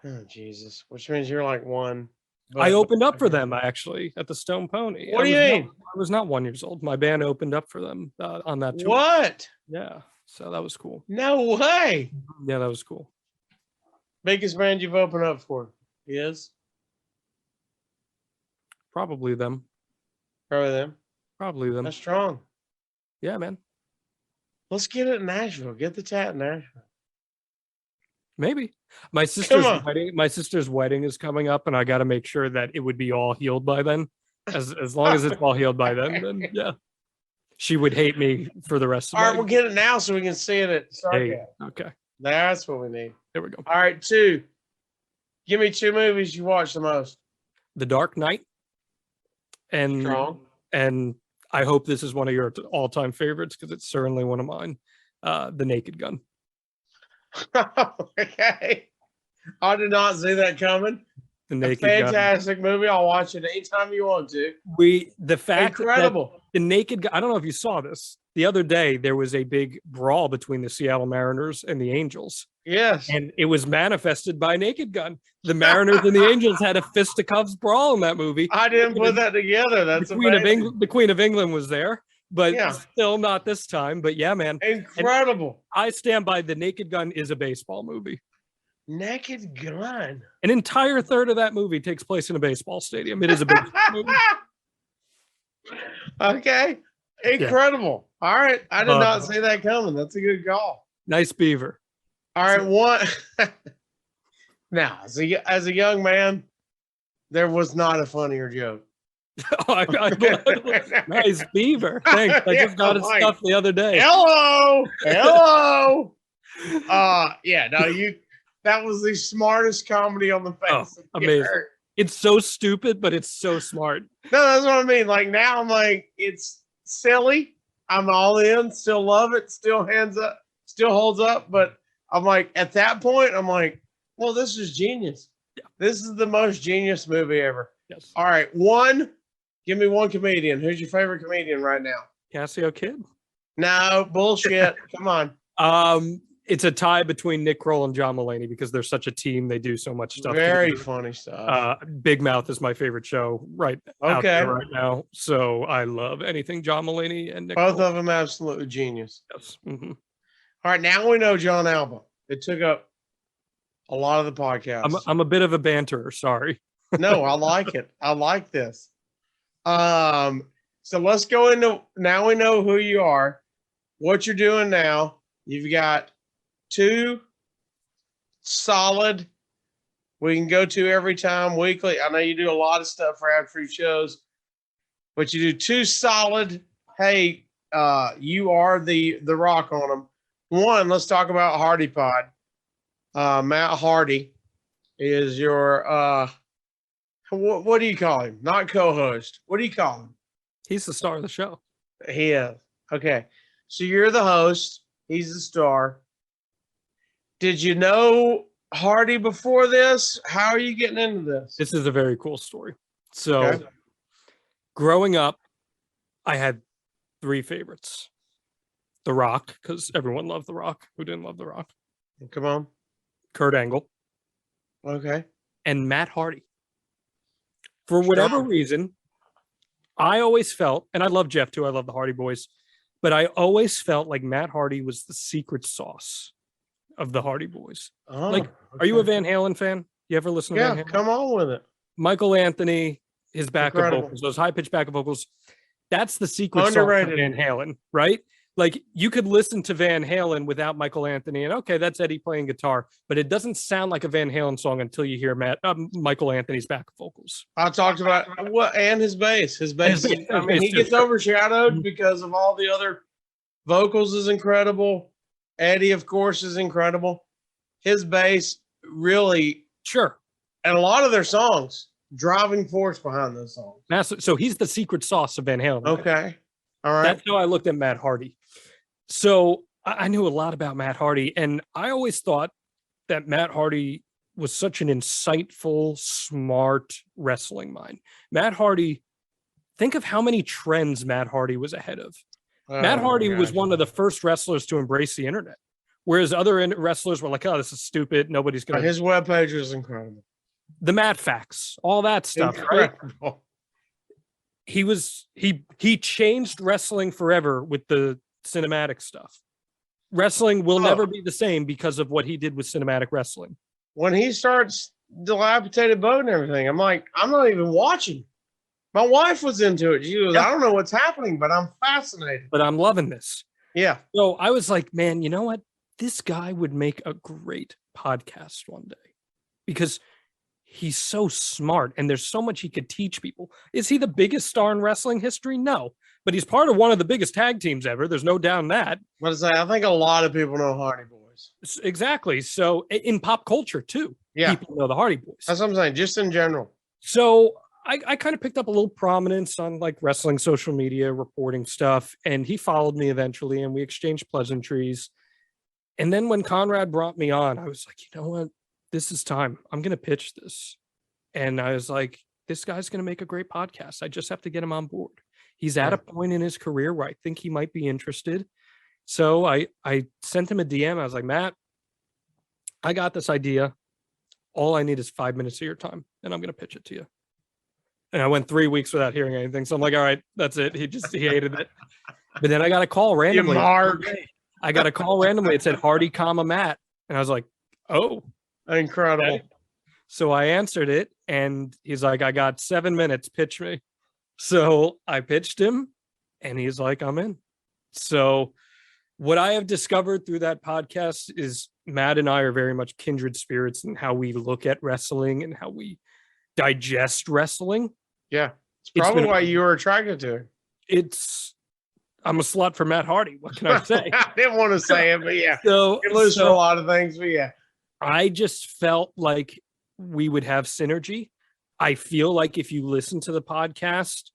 Oh, Jesus. Which means you're like one. I opened up for them actually at the Stone Pony. What do you mean? I was not 1 year old. My band opened up for them on that tour. What? Yeah. So that was cool. No way. Yeah, that was cool. Biggest band you've opened up for? Yes. Probably them. Probably them. Probably them. That's strong. Yeah, man. Let's get it in Nashville. Get the chat in Nashville. Maybe. My sister's wedding is coming up, and I got to make sure that it would be all healed by then. As long as it's all healed by then yeah. She would hate me for the rest of All right, we'll get it now so we can see it at Starcast. Okay. That's what we need. There we go. All right, two. Give me two movies you watch the most. The Dark Knight. And Strong. And I hope this is one of your all-time favorites because it's certainly one of mine. The Naked Gun. Okay. I did not see that coming. The Naked Gun. Fantastic movie. I'll watch it anytime you want to. Incredible. The Naked Gun. I don't know if you saw this. The other day, there was a big brawl between the Seattle Mariners and the Angels. Yes. And it was manifested by Naked Gun. The Mariners and the Angels had a fisticuffs brawl in that movie. I didn't put that together. That's the Queen of England was there, but still not this time. But yeah, man. Incredible. And I stand by The Naked Gun is a baseball movie. Naked Gun. An entire third of that movie takes place in a baseball stadium. It is a baseball movie. Okay. Incredible. Yeah. All right. I did not see that coming. That's a good call. Nice beaver. All right. One. Now, as a young man, there was not a funnier joke. Nice beaver. Thanks. I just got his stuff the other day. Hello. Yeah, no, that was the smartest comedy on the face. Oh, amazing. It's so stupid, but it's so smart. No, that's what I mean. Like now I'm like, it's silly. I'm all in, still love it, still holds up. But I'm like, at that point, I'm like, well, this is genius. Yeah. This is the most genius movie ever. Yes. All right. Give me one comedian. Who's your favorite comedian right now? Casio Kid? No, bullshit. Come on. It's a tie between Nick Kroll and John Mulaney because they're such a team. They do so much stuff. Very funny stuff. Big Mouth is my favorite show out there right now. So I love anything John Mulaney and Nick Both Kroll. of them absolutely genius. Yes. Mm-hmm. All right, now we know John Alba. It took up a lot of the podcast. I'm a bit of a banterer. Sorry. No, I like it. I like this. So let's go into, now we know who you are, what you're doing now. You've got 2 solid, we can go to every time weekly. I know you do a lot of stuff for ad-free shows, but you do 2 solid. Hey, you are the rock on them. One, let's talk about Hardy Pod. Matt Hardy is your what do you call him? Not co-host. What do you call him? He's the star of the show. He is. Okay. So you're the host. He's the star. Did you know Hardy before this? How are you getting into this? This is a very cool story. So Okay. Growing up, I had 3 favorites. The Rock, because everyone loved The Rock. Who didn't love The Rock? Come on. Kurt Angle. Okay. And Matt Hardy. For whatever reason, I always felt, and I love Jeff too, I love the Hardy Boys, but I always felt like Matt Hardy was the secret sauce of the Hardy Boys. Oh, Are you a Van Halen fan? You ever listen to Van Halen? Come on with it. Michael Anthony, his backup vocals, those high-pitched backup vocals, that's the secret sauce of Van Halen, right? Like, you could listen to Van Halen without Michael Anthony, and okay, that's Eddie playing guitar, but it doesn't sound like a Van Halen song until you hear Michael Anthony's backup vocals. I talked about and his bass. His bass. I mean, he gets overshadowed because of all the other vocals is incredible. Eddie, of course, is incredible. His bass really, sure, and a lot of their songs, driving force behind those songs. So he's the secret sauce of Van Halen. Okay. All right. That's how I looked at Matt Hardy. So I knew a lot about Matt Hardy, and I always thought that Matt Hardy was such an insightful, smart wrestling mind. Matt Hardy, think of how many trends Matt Hardy was ahead of. Matt Hardy was one of the first wrestlers to embrace the internet, whereas other wrestlers were like, oh, this is stupid. Nobody's going to. His webpage was incredible. The Matt Facts, all that stuff. Incredible. Right? He changed wrestling forever with the cinematic stuff. Wrestling will never be the same because of what he did with cinematic wrestling. When he starts Dilapidated Boat and everything, I'm like, I'm not even watching. My wife was into it. She goes, I don't know what's happening, but I'm fascinated. But I'm loving this. Yeah. So I was like, man, you know what? This guy would make a great podcast one day because he's so smart and there's so much he could teach people. Is he the biggest star in wrestling history? No, but he's part of one of the biggest tag teams ever. There's no doubt in that. But I think a lot of people know Hardy Boys. Exactly. So in pop culture too, people know the Hardy Boys. That's what I'm saying, just in general. So I kind of picked up a little prominence on like wrestling social media reporting stuff, and he followed me eventually and we exchanged pleasantries. And then when Conrad brought me on, I was like, you know what? This is time. I'm going to pitch this. And I was like, this guy's going to make a great podcast. I just have to get him on board. He's at a point in his career where I think he might be interested. So I sent him a DM. I was like, Matt, I got this idea. All I need is 5 minutes of your time, and I'm going to pitch it to you. And I went 3 weeks without hearing anything. So I'm like, all right, that's it. He hated it. But then I got a call randomly. I got a call randomly. It said Hardy, Matt. And I was like, oh. Incredible. Okay. So I answered it, and he's like, I got 7 minutes. Pitch me. So I pitched him, and he's like, I'm in. So what I have discovered through that podcast is Matt and I are very much kindred spirits in how we look at wrestling and how we digest wrestling. Yeah. It's It's probably been why you were attracted to her. I'm a slut for Matt Hardy. What can I say? I didn't want to say it, but yeah. So, It was for a lot of things, but yeah. I just felt like we would have synergy. I feel like if you listen to the podcast,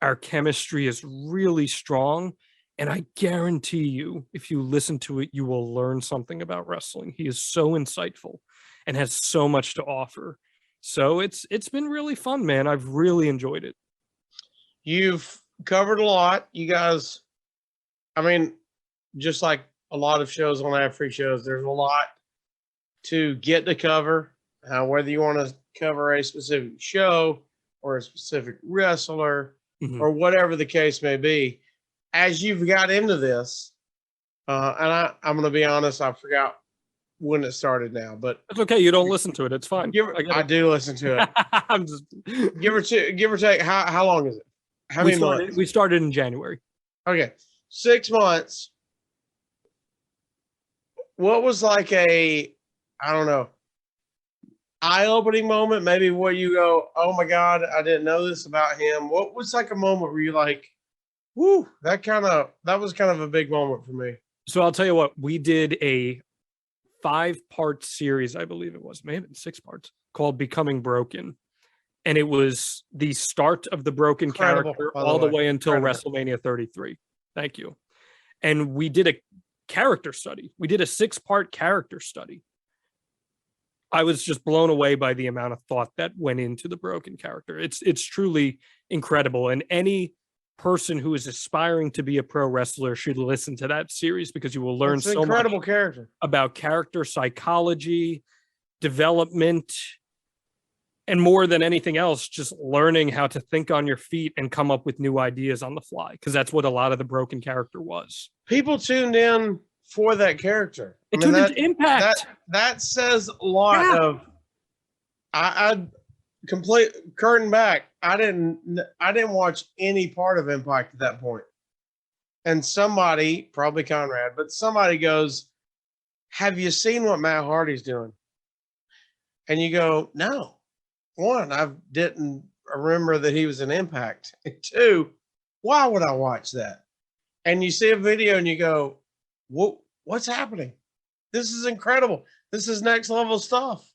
our chemistry is really strong. And I guarantee you, if you listen to it, you will learn something about wrestling. He is so insightful and has so much to offer. So it's been really fun, man. I've really enjoyed it. You've covered a lot. You guys, I mean, just like a lot of shows on Ad Free Shows, there's a lot to get to cover. Whether you want to cover a specific show or a specific wrestler or whatever the case may be, as you've got into this, and I'm going to be honest, I forgot when it started now, but it's okay. You don't listen to it. It's fine. I do listen to it. I'm just give or take. How long is it? How many months? We started in January. Okay, 6 months. What was like I don't know, eye-opening moment? Maybe where you go, oh my God, I didn't know this about him. What was like a moment where you like, whoo, that was kind of a big moment for me. So I'll tell you what, we did a 5-part series, I believe it was, maybe 6 parts, called Becoming Broken. And it was the start of the broken character all the way until WrestleMania 33. Thank you. And we did a character study. We did a 6-part character study. I was just blown away by the amount of thought that went into the broken character. It's truly incredible. And any person who is aspiring to be a pro wrestler should listen to that series, because you will learn so much about character psychology, development, and more than anything else, just learning how to think on your feet and come up with new ideas on the fly, because that's what a lot of the broken character was. People tuned in for that character. It tuned into Impact. That says a lot of. I complete curtain back. I didn't watch any part of Impact at that point. And somebody, probably Conrad, but somebody goes, "Have you seen what Matt Hardy's doing?" And you go, "No." One, I didn't remember that he was in Impact. And 2, why would I watch that? And you see a video and you go, what's happening? This is incredible. This is next level stuff.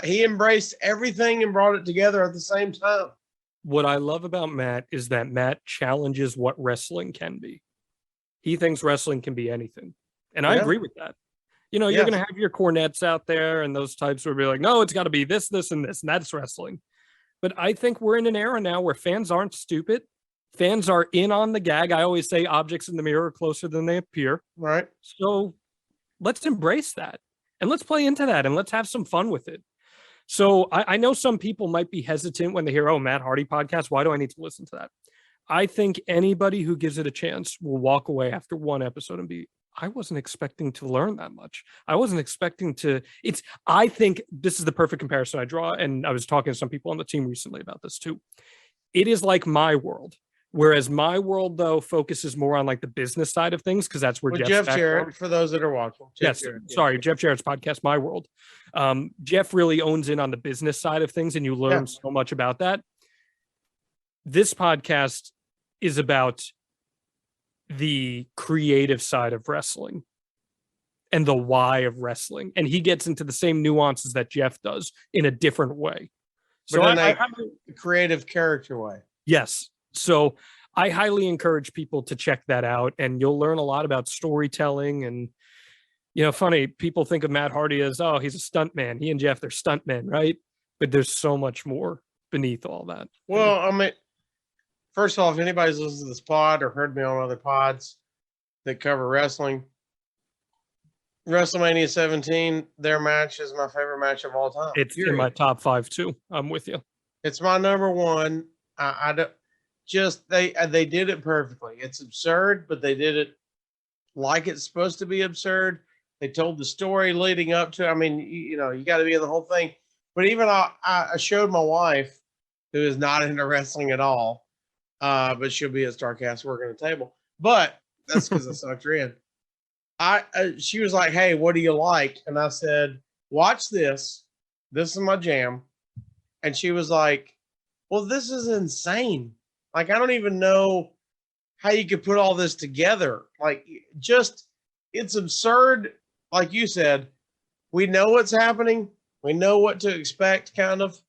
He embraced everything and brought it together at the same time. What I love about Matt is that Matt challenges what wrestling can be. He thinks wrestling can be anything. And I agree with that. You know, you're going to have your Cornettes out there and those types who will be like, no, it's got to be this, this, and this, and that's wrestling. But I think we're in an era now where fans aren't stupid. Fans are in on the gag. I always say objects in the mirror are closer than they appear. Right. So let's embrace that and let's play into that and let's have some fun with it. So I know some people might be hesitant when they hear, oh, Matt Hardy podcast. Why do I need to listen to that? I think anybody who gives it a chance will walk away after one episode and be, I wasn't expecting to learn that much. I wasn't expecting to. I think this is the perfect comparison I draw. And I was talking to some people on the team recently about this too. It is like My World. Whereas My World, though, focuses more on like the business side of things, because that's where Jeff Jarrett, for those that are watching. Jeff Jarrett's podcast, My World. Jeff really owns in on the business side of things, and you learn so much about that. This podcast is about the creative side of wrestling and the why of wrestling. And he gets into the same nuances that Jeff does in a different way. So in a creative character way. Yes. So I highly encourage people to check that out, and you'll learn a lot about storytelling. And, you know, funny, people think of Matt Hardy as, oh, he's a stuntman. He and Jeff, they're stuntmen, right? But there's so much more beneath all that. Well, I mean, first off, if anybody's listened to this pod or heard me on other pods that cover wrestling, WrestleMania 17, their match is my favorite match of all time. It's in my top 5 too. I'm with you. It's my number one. I don't just they did it perfectly. It's absurd, but they did it like it's supposed to be absurd. They told the story leading up to. I mean, you know, you got to be in the whole thing. But even I showed my wife, who is not into wrestling at all, but she'll be at StarCast working the table. But that's because I sucked her in. she was like, "Hey, what do you like?" And I said, "Watch this. This is my jam." And she was like, "Well, this is insane. Like, I don't even know how you could put all this together. Like, just it's absurd. Like you said, we know what's happening. We know what to expect, kind of,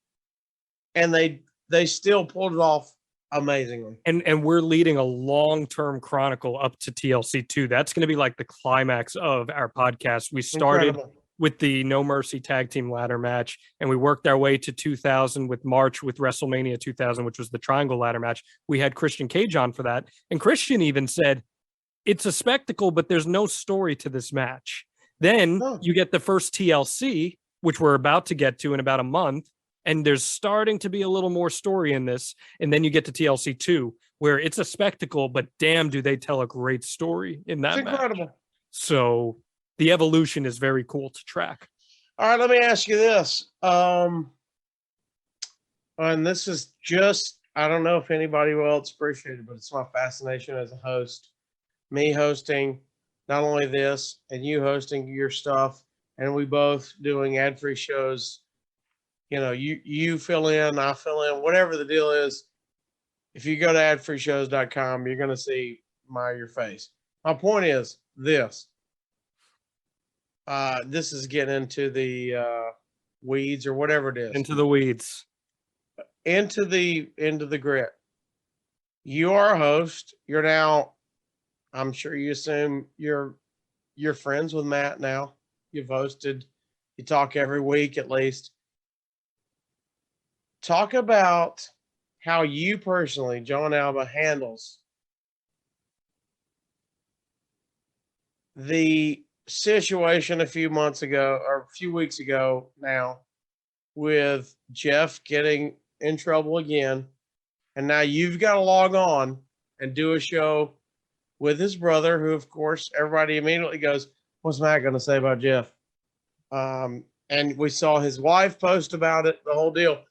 and they still pulled it off amazingly. And we're leading a long-term chronicle up to TLC 2. That's going to be like the climax of our podcast. We started Incredible. with the No Mercy tag team ladder match, and we worked our way to 2000 with March with WrestleMania 2000, which was the triangle ladder match. We had Christian Cage on for that, and Christian even said it's a spectacle, but there's no story to this match. Then No. you get the first TLC, which we're about to get to in about a month, and there's starting to be a little more story in this. And then you get to TLC 2, where it's a spectacle, but damn, do they tell a great story in that It's match. incredible. So the evolution is very cool to track. All right, let me ask you this. And this is just, I don't know if anybody else appreciated it, but it's my fascination as a host. Me hosting not only this and you hosting your stuff, and we both doing ad-free shows. You know, you fill in, I fill in, whatever the deal is. If you go to adfreeshows.com, you're going to see your face. My point is this. This is getting into the weeds or whatever it is. Into the weeds. Into the grit. You are a host. You're now, I'm sure you assume you're friends with Matt now. You've hosted. You talk every week at least. Talk about how you personally, John Alba, handles the situation a few months ago or a few weeks ago now with Jeff getting in trouble again. And now you've got to log on and do a show with his brother, who, of course, everybody immediately goes, "What's Matt going to say about Jeff?" And we saw his wife post about it, the whole deal.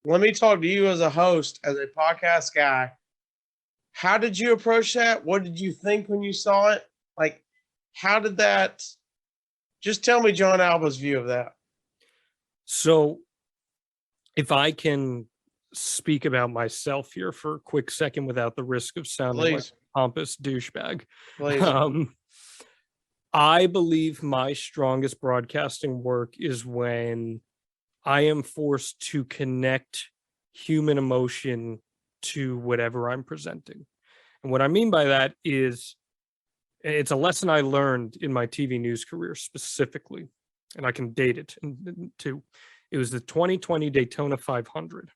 Let me talk to you as a host, as a podcast guy. How did you approach that? What did you think when you saw it? Like, how did that? Just tell me John Alba's view of that. So if I can speak about myself here for a quick second without the risk of sounding like Please. a pompous douchebag. Please. I believe my strongest broadcasting work is when I am forced to connect human emotion to whatever I'm presenting. And what I mean by that is it's a lesson I learned in my TV news career specifically, and I can date it to. It was the 2020 Daytona 500.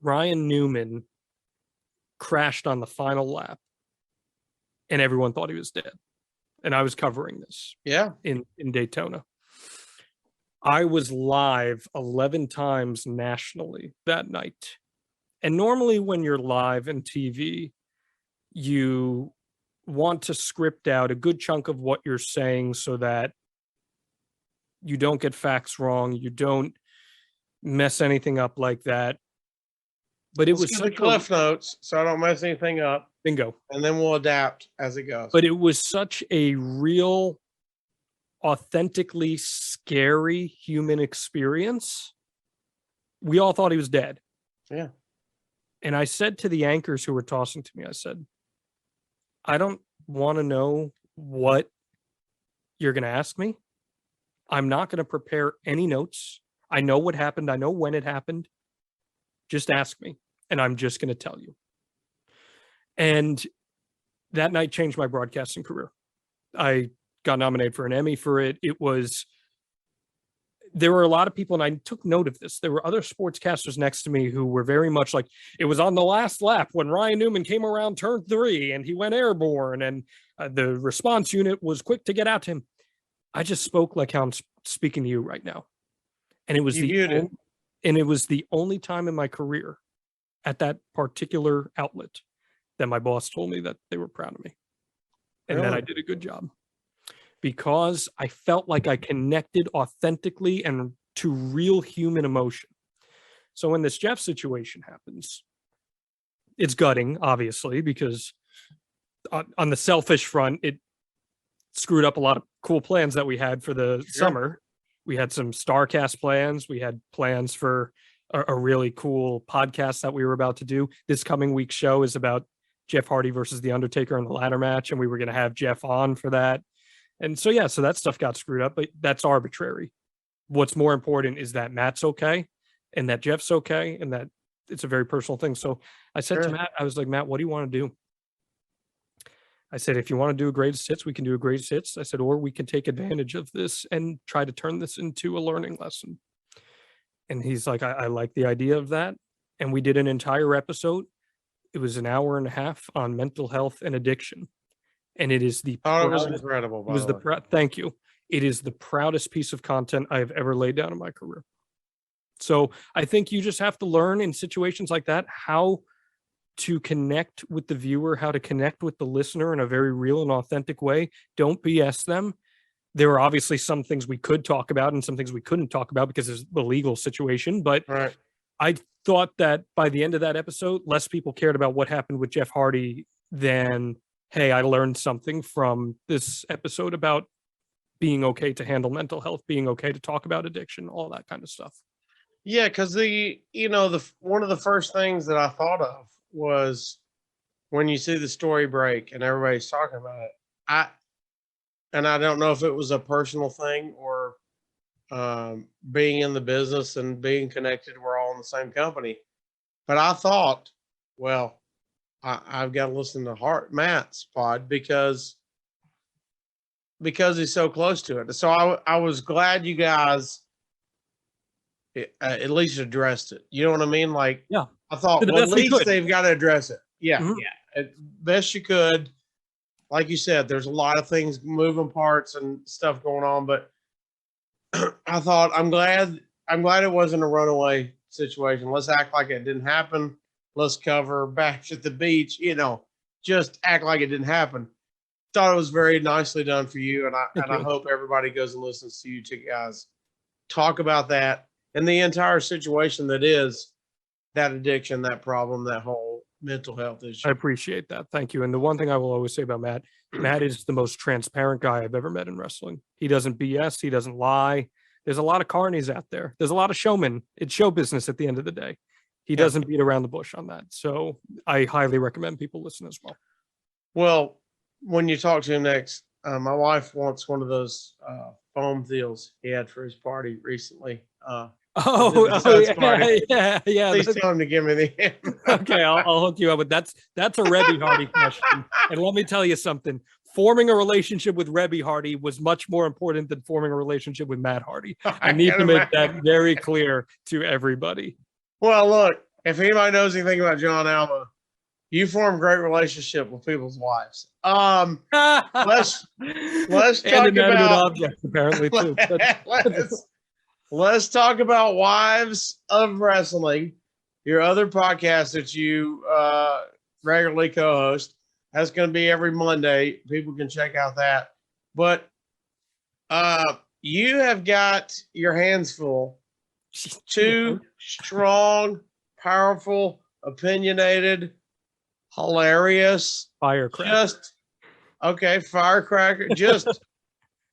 Ryan Newman crashed on the final lap, and everyone thought he was dead. And I was covering this in Daytona. I was live 11 times nationally that night. And normally when you're live in TV, you want to script out a good chunk of what you're saying so that you don't get facts wrong, you don't mess anything up like that. But it was Let's get the cliff notes so I don't mess anything up. Bingo. And then we'll adapt as it goes. But it was such a real, authentically scary human experience. We all thought he was dead. Yeah. And I said to the anchors who were tossing to me, I said, I don't want to know what you're going to ask me. I'm not going to prepare any notes. I know what happened. I know when it happened. Just ask me, and I'm just going to tell you. And that night changed my broadcasting career. I got nominated for an Emmy for it. There were a lot of people, and I took note of this. There were other sportscasters next to me who were very much like, it was on the last lap when Ryan Newman came around turn 3 and he went airborne, and the response unit was quick to get out to him. I just spoke like how I'm speaking to you right now. And it was the only time in my career at that particular outlet that my boss told me that they were proud of me and that I did a good job, because I felt like I connected authentically and to real human emotion. So when this Jeff situation happens, it's gutting, obviously, because on the selfish front, screwed up a lot of cool plans that we had for the summer. We had some StarCast plans. We had plans for a really cool podcast that we were about to do. This coming week's show is about Jeff Hardy versus The Undertaker in the ladder match, and we were going to have Jeff on for that. And so, yeah, so that stuff got screwed up, but that's arbitrary. What's more important is that Matt's okay and that Jeff's okay and that it's a very personal thing. So I said to Matt, I was like, Matt, what do you want to do? I said, if you want to do a greatest hits, we can do a greatest hits. I said, or we can take advantage of this and try to turn this into a learning lesson. And he's like, I like the idea of that. And we did an entire episode. It was an hour and a half on mental health and addiction. And it is the it was incredible. It was thank you. It is the proudest piece of content I have ever laid down in my career. So I think you just have to learn in situations like that how to connect with the viewer, how to connect with the listener in a very real and authentic way. Don't BS them. There were obviously some things we could talk about and some things we couldn't talk about because there's the legal situation. But I thought that by the end of that episode, less people cared about what happened with Jeff Hardy than, hey, I learned something from this episode about being okay to handle mental health, being okay to talk about addiction, all that kind of stuff. Yeah, because one of the first things that I thought of was when you see the story break and everybody's talking about it. I don't know if it was a personal thing or being in the business and being connected. We're all in the same company, but I thought, well, I've got to listen to Matt's pod because he's so close to it. So I was glad you guys at least addressed it. You know what I mean? Like, yeah, I thought, well, at least they've got to address it. Yeah, yeah, best you could. Like you said, there's a lot of things, moving parts and stuff going on, but I thought I'm glad it wasn't a runaway situation. Let's act like it didn't happen. Let's cover Bash at the Beach, just act like it didn't happen. Thought it was very nicely done for you, and I hope everybody goes and listens to you two guys talk about that and the entire situation that is that addiction, that problem, that whole mental health issue. I appreciate that. Thank you. And the one thing I will always say about Matt is the most transparent guy I've ever met in wrestling. He doesn't BS. He doesn't lie. There's a lot of carnies out there. There's a lot of showmen. It's show business at the end of the day. He doesn't beat around the bush on that. So I highly recommend people listen as well. Well, when you talk to him next, my wife wants one of those foam deals he had for his party recently. Yeah. Please tell him to give me the. Okay, I'll hook you up. But that's a Rebby Hardy question. And let me tell you something. Forming a relationship with Rebby Hardy was much more important than forming a relationship with Matt Hardy. I need to make that very clear to everybody. Well, look, if anybody knows anything about John Alba, you form great relationship with people's wives. Let's talk about objects, apparently too. Let's talk about Wives of Wrestling, your other podcast that you regularly co-host. That's going to be every Monday. People can check out that. But you have got your hands full. Two strong, powerful, opinionated, hilarious, firecracker. Firecracker. Just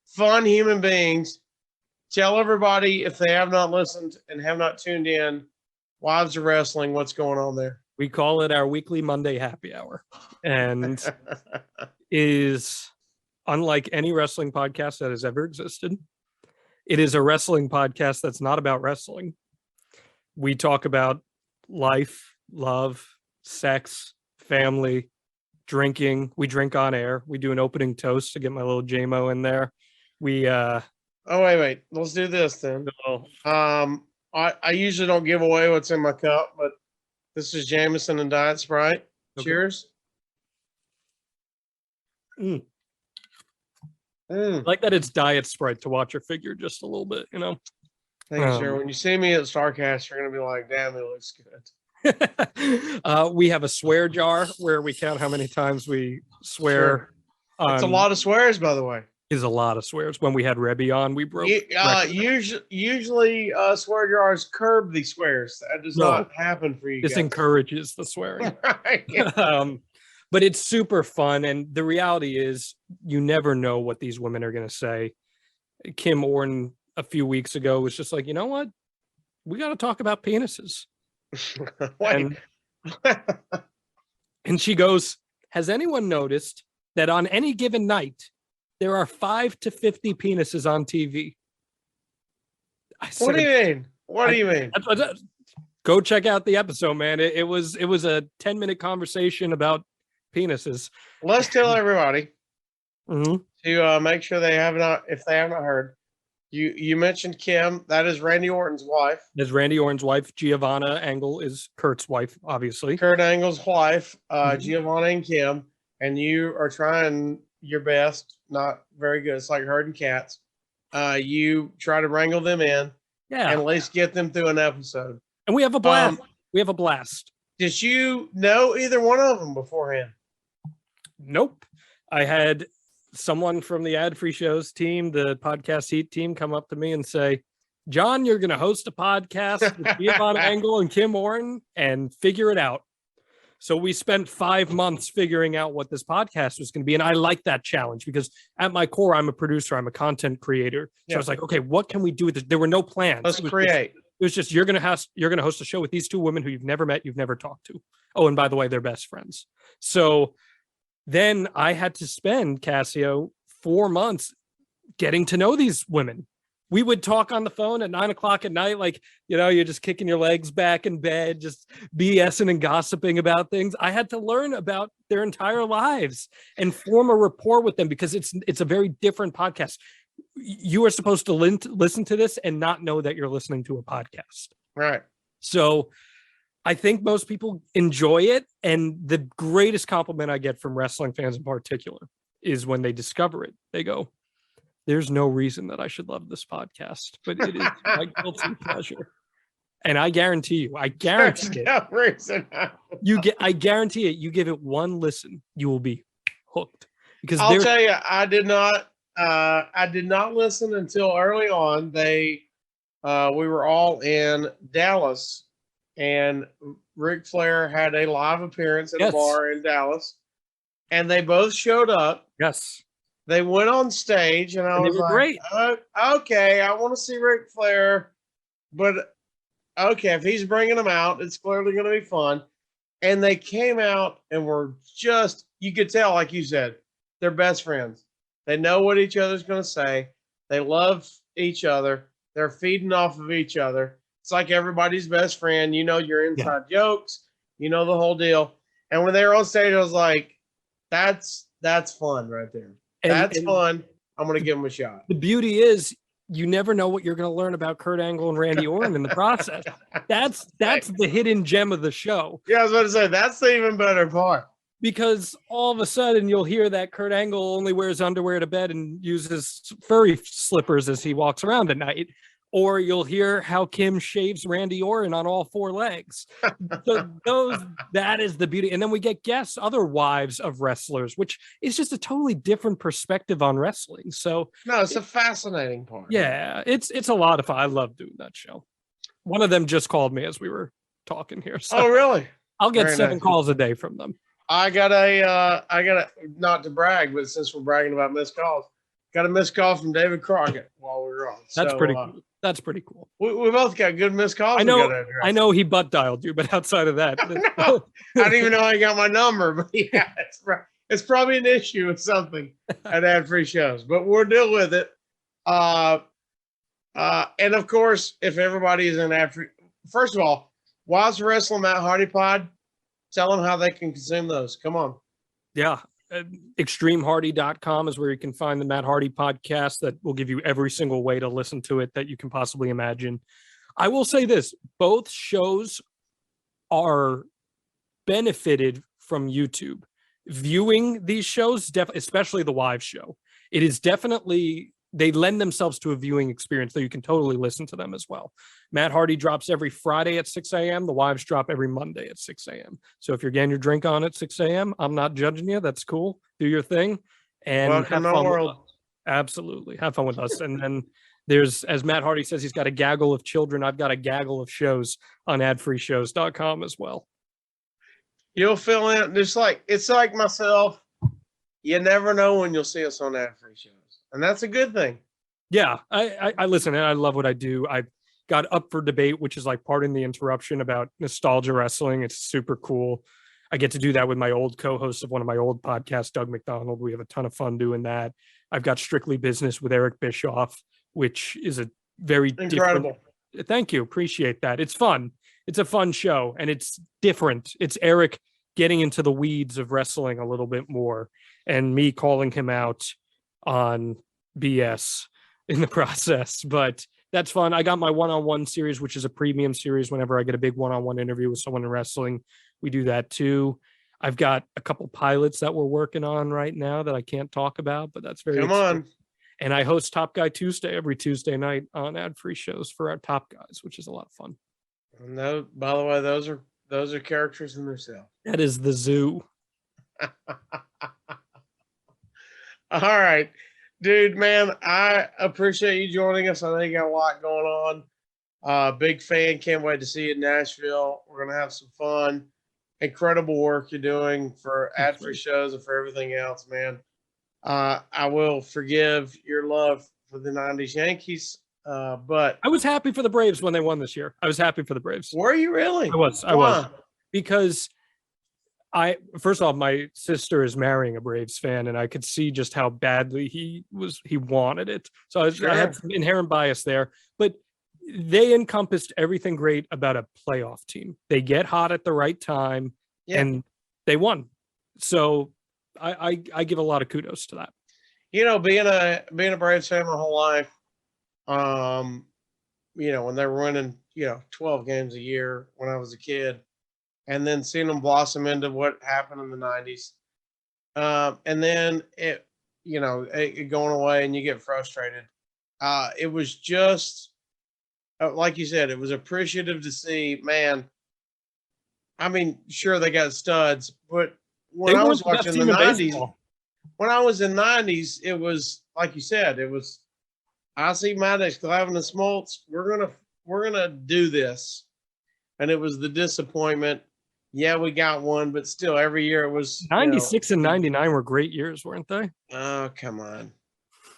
fun human beings. Tell everybody, if they have not listened and have not tuned in, Wives of Wrestling, what's going on there? We call it our weekly Monday happy hour, and is unlike any wrestling podcast that has ever existed. It is a wrestling podcast that's not about wrestling. We talk about life, love, sex, family, drinking. We drink on air. We do an opening toast to get my little JMO in there. We Oh, wait. Let's do this then. I usually don't give away what's in my cup, but this is Jameson and Diet Sprite. Okay. Cheers. I like that it's Diet Sprite to watch your figure just a little bit, Thanks, sir. When you see me at StarCast, you're going to be like, damn, it looks good. We have a swear jar where we count how many times we swear. Sure. It's a lot of swears, by the way. Is a lot of swears. When we had Rebby on, we broke. Usually swear jars curb the swears. That does not happen for you. This guys. Encourages the swearing. but it's super fun. And the reality is you never know what these women are going to say. Kim Orton a few weeks ago was just like, you know what? We got to talk about penises. Wait. And she goes, has anyone noticed that on any given night, there are 5 to 50 penises on TV? What do you mean? What do you mean? Go check out the episode, man. It was a 10-minute conversation about penises. Let's tell everybody Mhm. to make sure they have not, if they haven't heard. You mentioned Kim. That is Randy Orton's wife. There's Randy Orton's wife. Giovanna Angle is Kurt's wife, obviously. Kurt Angle's wife, Mhm. Giovanna and Kim, and you are trying your best. Not very good. It's like herding cats. You try to wrangle them in, Yeah, and at least get them through an episode. and we have a blast. We have a blast. Did you know either one of them beforehand? Nope. I had someone from the Ad Free Shows team, the Podcast Heat team, come up to me and say, John, you're going to host a podcast with Giovanna Angle and Kim Orton and figure it out. So we spent 5 months figuring out what this podcast was going to be. And I like that challenge because at my core, I'm a producer. I'm a content creator. So I was like, okay, what can we do with this? There were no plans. Let's create. It was just, you're going to host a show with these two women who you've never met, you've never talked to. Oh, and by the way, they're best friends. So then I had to spend, Casio, 4 months getting to know these women. We would talk on the phone at 9 o'clock at night, like, you're just kicking your legs back in bed, just BSing and gossiping about things. I had to learn about their entire lives and form a rapport with them because it's a very different podcast. You are supposed to listen to this and not know that you're listening to a podcast. Right. So I think most people enjoy it. And the greatest compliment I get from wrestling fans in particular is when they discover it. They go, there's no reason that I should love this podcast, but it is my guilty pleasure. And I guarantee you, I guarantee it. I guarantee it. You give it one listen, you will be hooked. Because I'll tell you, I did not listen until early on. We were all in Dallas, and Ric Flair had a live appearance at a bar in Dallas, and they both showed up. Yes. They went on stage, and I was like, great. Okay, I want to see Ric Flair, but okay, if he's bringing them out, it's clearly going to be fun. And they came out and were just, you could tell, like you said, they're best friends. They know what each other's going to say. They love each other. They're feeding off of each other. It's like everybody's best friend. You know your inside jokes. You know the whole deal. And when they were on stage, I was like, that's fun right there. That's fun. I'm going to give them a shot. The beauty is you never know what you're going to learn about Kurt Angle and Randy Orton in the process. That's the hidden gem of the show. Yeah, I was about to say, that's the even better part. Because all of a sudden you'll hear that Kurt Angle only wears underwear to bed and uses furry slippers as he walks around at night. Or you'll hear how Kim shaves Randy Orton on all 4 legs. So that is the beauty. And then we get guests, other wives of wrestlers, which is just a totally different perspective on wrestling. So no, it's a fascinating part. Yeah, it's a lot of fun. I love doing that show. One of them just called me as we were talking here. So oh, really? I'll get 7 calls a day from them. I got a, not to brag, but since we're bragging about missed calls, got a missed call from David Crockett while we were on. That's pretty cool. That's pretty cool. We both got good missed calls. I know he butt dialed you, but outside of that, I don't even know how he got my number. But yeah, it's probably an issue with something at Ad Free Shows, but we'll deal with it. And of course, if everybody is in Ad Free, first of all, Wild Wrestling Matt Hardy Pod, tell them how they can consume those. Come on. Yeah. ExtremeHardy.com is where you can find the Matt Hardy podcast that will give you every single way to listen to it that you can possibly imagine. I will say this, both shows are benefited from YouTube. Viewing these shows, especially the live show, it is definitely, they lend themselves to a viewing experience that you can totally listen to them as well. Matt Hardy drops every Friday at 6 a.m. The wives drop every Monday at 6 a.m. So if you're getting your drink on at 6 a.m., I'm not judging you. That's cool. Do your thing. And welcome to the world. Absolutely. Have fun with us. And then there's, as Matt Hardy says, he's got a gaggle of children. I've got a gaggle of shows on adfreeshows.com as well. You'll fill in just like it's like myself. You never know when you'll see us on ad-free shows, and that's a good thing. Yeah, I listen, and I love what I do. I got Up for Debate, which is like pardon the interruption about nostalgia wrestling. It's super cool. I get to do that with my old co-host of one of my old podcasts, Doug McDonald. We have a ton of fun doing that. I've got Strictly Business with Eric Bischoff, which is a very Incredible. different. Thank you, appreciate that. It's fun. It's a fun show, and it's different. It's Eric getting into the weeds of wrestling a little bit more, and me calling him out on BS in the process. But that's fun. I got my one-on-one series, which is a premium series. Whenever I get a big one-on-one interview with someone in wrestling, we do that too. I've got a couple pilots that we're working on right now that I can't talk about, but that's very Come on. And I host Top Guy Tuesday every Tuesday night on ad-free shows for our top guys, which is a lot of fun. No, by the way, those are characters in themselves. That is the zoo. All right, dude, man, I appreciate you joining us. I know you got a lot going on. Big fan. Can't wait to see you in Nashville. We're going to have some fun. Incredible work you're doing for ad-free shows and for everything else, man. I will forgive your love for the 90s Yankees, but I was happy for the Braves when they won this year. I was happy for the Braves. were you really? I was. Because first off, my sister is marrying a Braves fan, and I could see just how badly he wanted it. So I had some inherent bias there, but they encompassed everything great about a playoff team. They get hot at the right time, and they won. So I give a lot of kudos to that. You know, being a Braves fan my whole life, you know, when they were winning, 12 games a year when I was a kid, and then seeing them blossom into what happened in the 90s. And then it going away and you get frustrated. It was just, like you said, it was appreciative to see, man. I mean, sure, they got studs, but when I was watching the 90s, when I was in the 90s, it was, like you said, it was, I see Maddox, Glavine, and Smoltz. We're gonna do this. And it was the disappointment. Yeah, we got one, but still every year it was 96 and 99 were great years, weren't they? Oh, come on.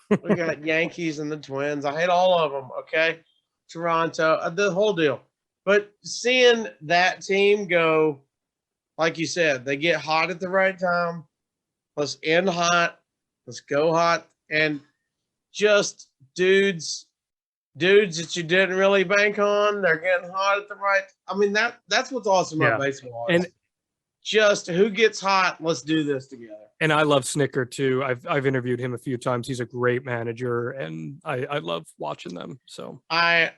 We got Yankees and the Twins. I hate all of them, okay? Toronto, the whole deal. But seeing that team go, like you said, they get hot at the right time. Let's end hot. Let's go hot. And just dudes that you didn't really bank on, they're getting hot at the right. I mean, that's what's awesome about baseball. And just who gets hot, let's do this together. And I love Snicker too. I've interviewed him a few times. He's a great manager, and I love watching them. So I'm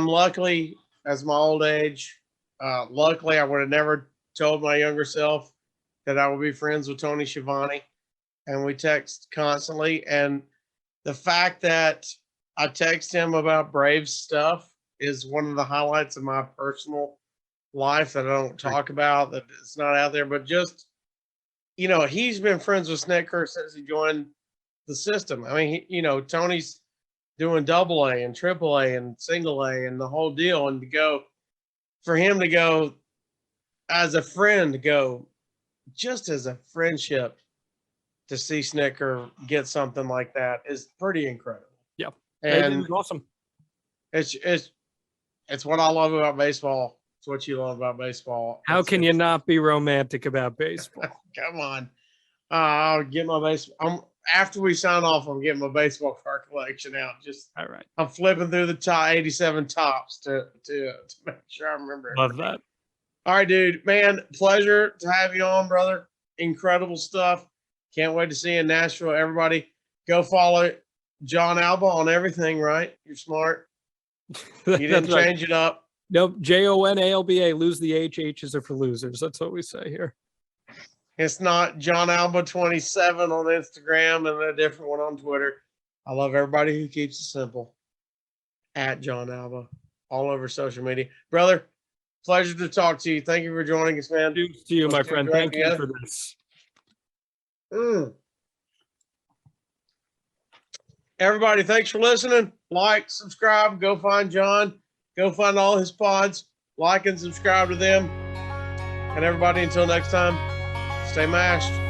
lucky as my old age. Luckily, I would have never told my younger self that I would be friends with Tony Schiavone, and we text constantly. And the fact that I text him about Braves stuff is one of the highlights of my personal life that I don't talk about, that it's not out there. But just, he's been friends with Snicker since he joined the system. I mean, Tony's doing AA and AAA and single A and the whole deal. And for him to go as a friend, just as a friendship, to see Snicker get something like that is pretty incredible. Yeah. And it's awesome. It's what I love about baseball. It's what you love about baseball. How can you not be romantic about baseball? Come on. I'll get my baseball. After we sign off, I'm getting my baseball card collection out. Just all right. I'm flipping through the top 87 tops to make sure I remember it. Love that. All right, dude. Man, pleasure to have you on, brother. Incredible stuff. Can't wait to see you in Nashville. Everybody, go follow John Alba on everything, right? You're smart. You didn't change it up. Nope. JONALBA. Lose the HHs are for losers. That's what we say here. It's not John Alba 27 on Instagram and a different one on Twitter. I love everybody who keeps it simple. At John Alba, all over social media. Brother, pleasure to talk to you. Thank you for joining us, man. To you, my friend. Thank you for this. Everybody, thanks for listening. Like, subscribe, go find John. Go find all his pods. Like and subscribe to them. And everybody, until next time, stay mashed.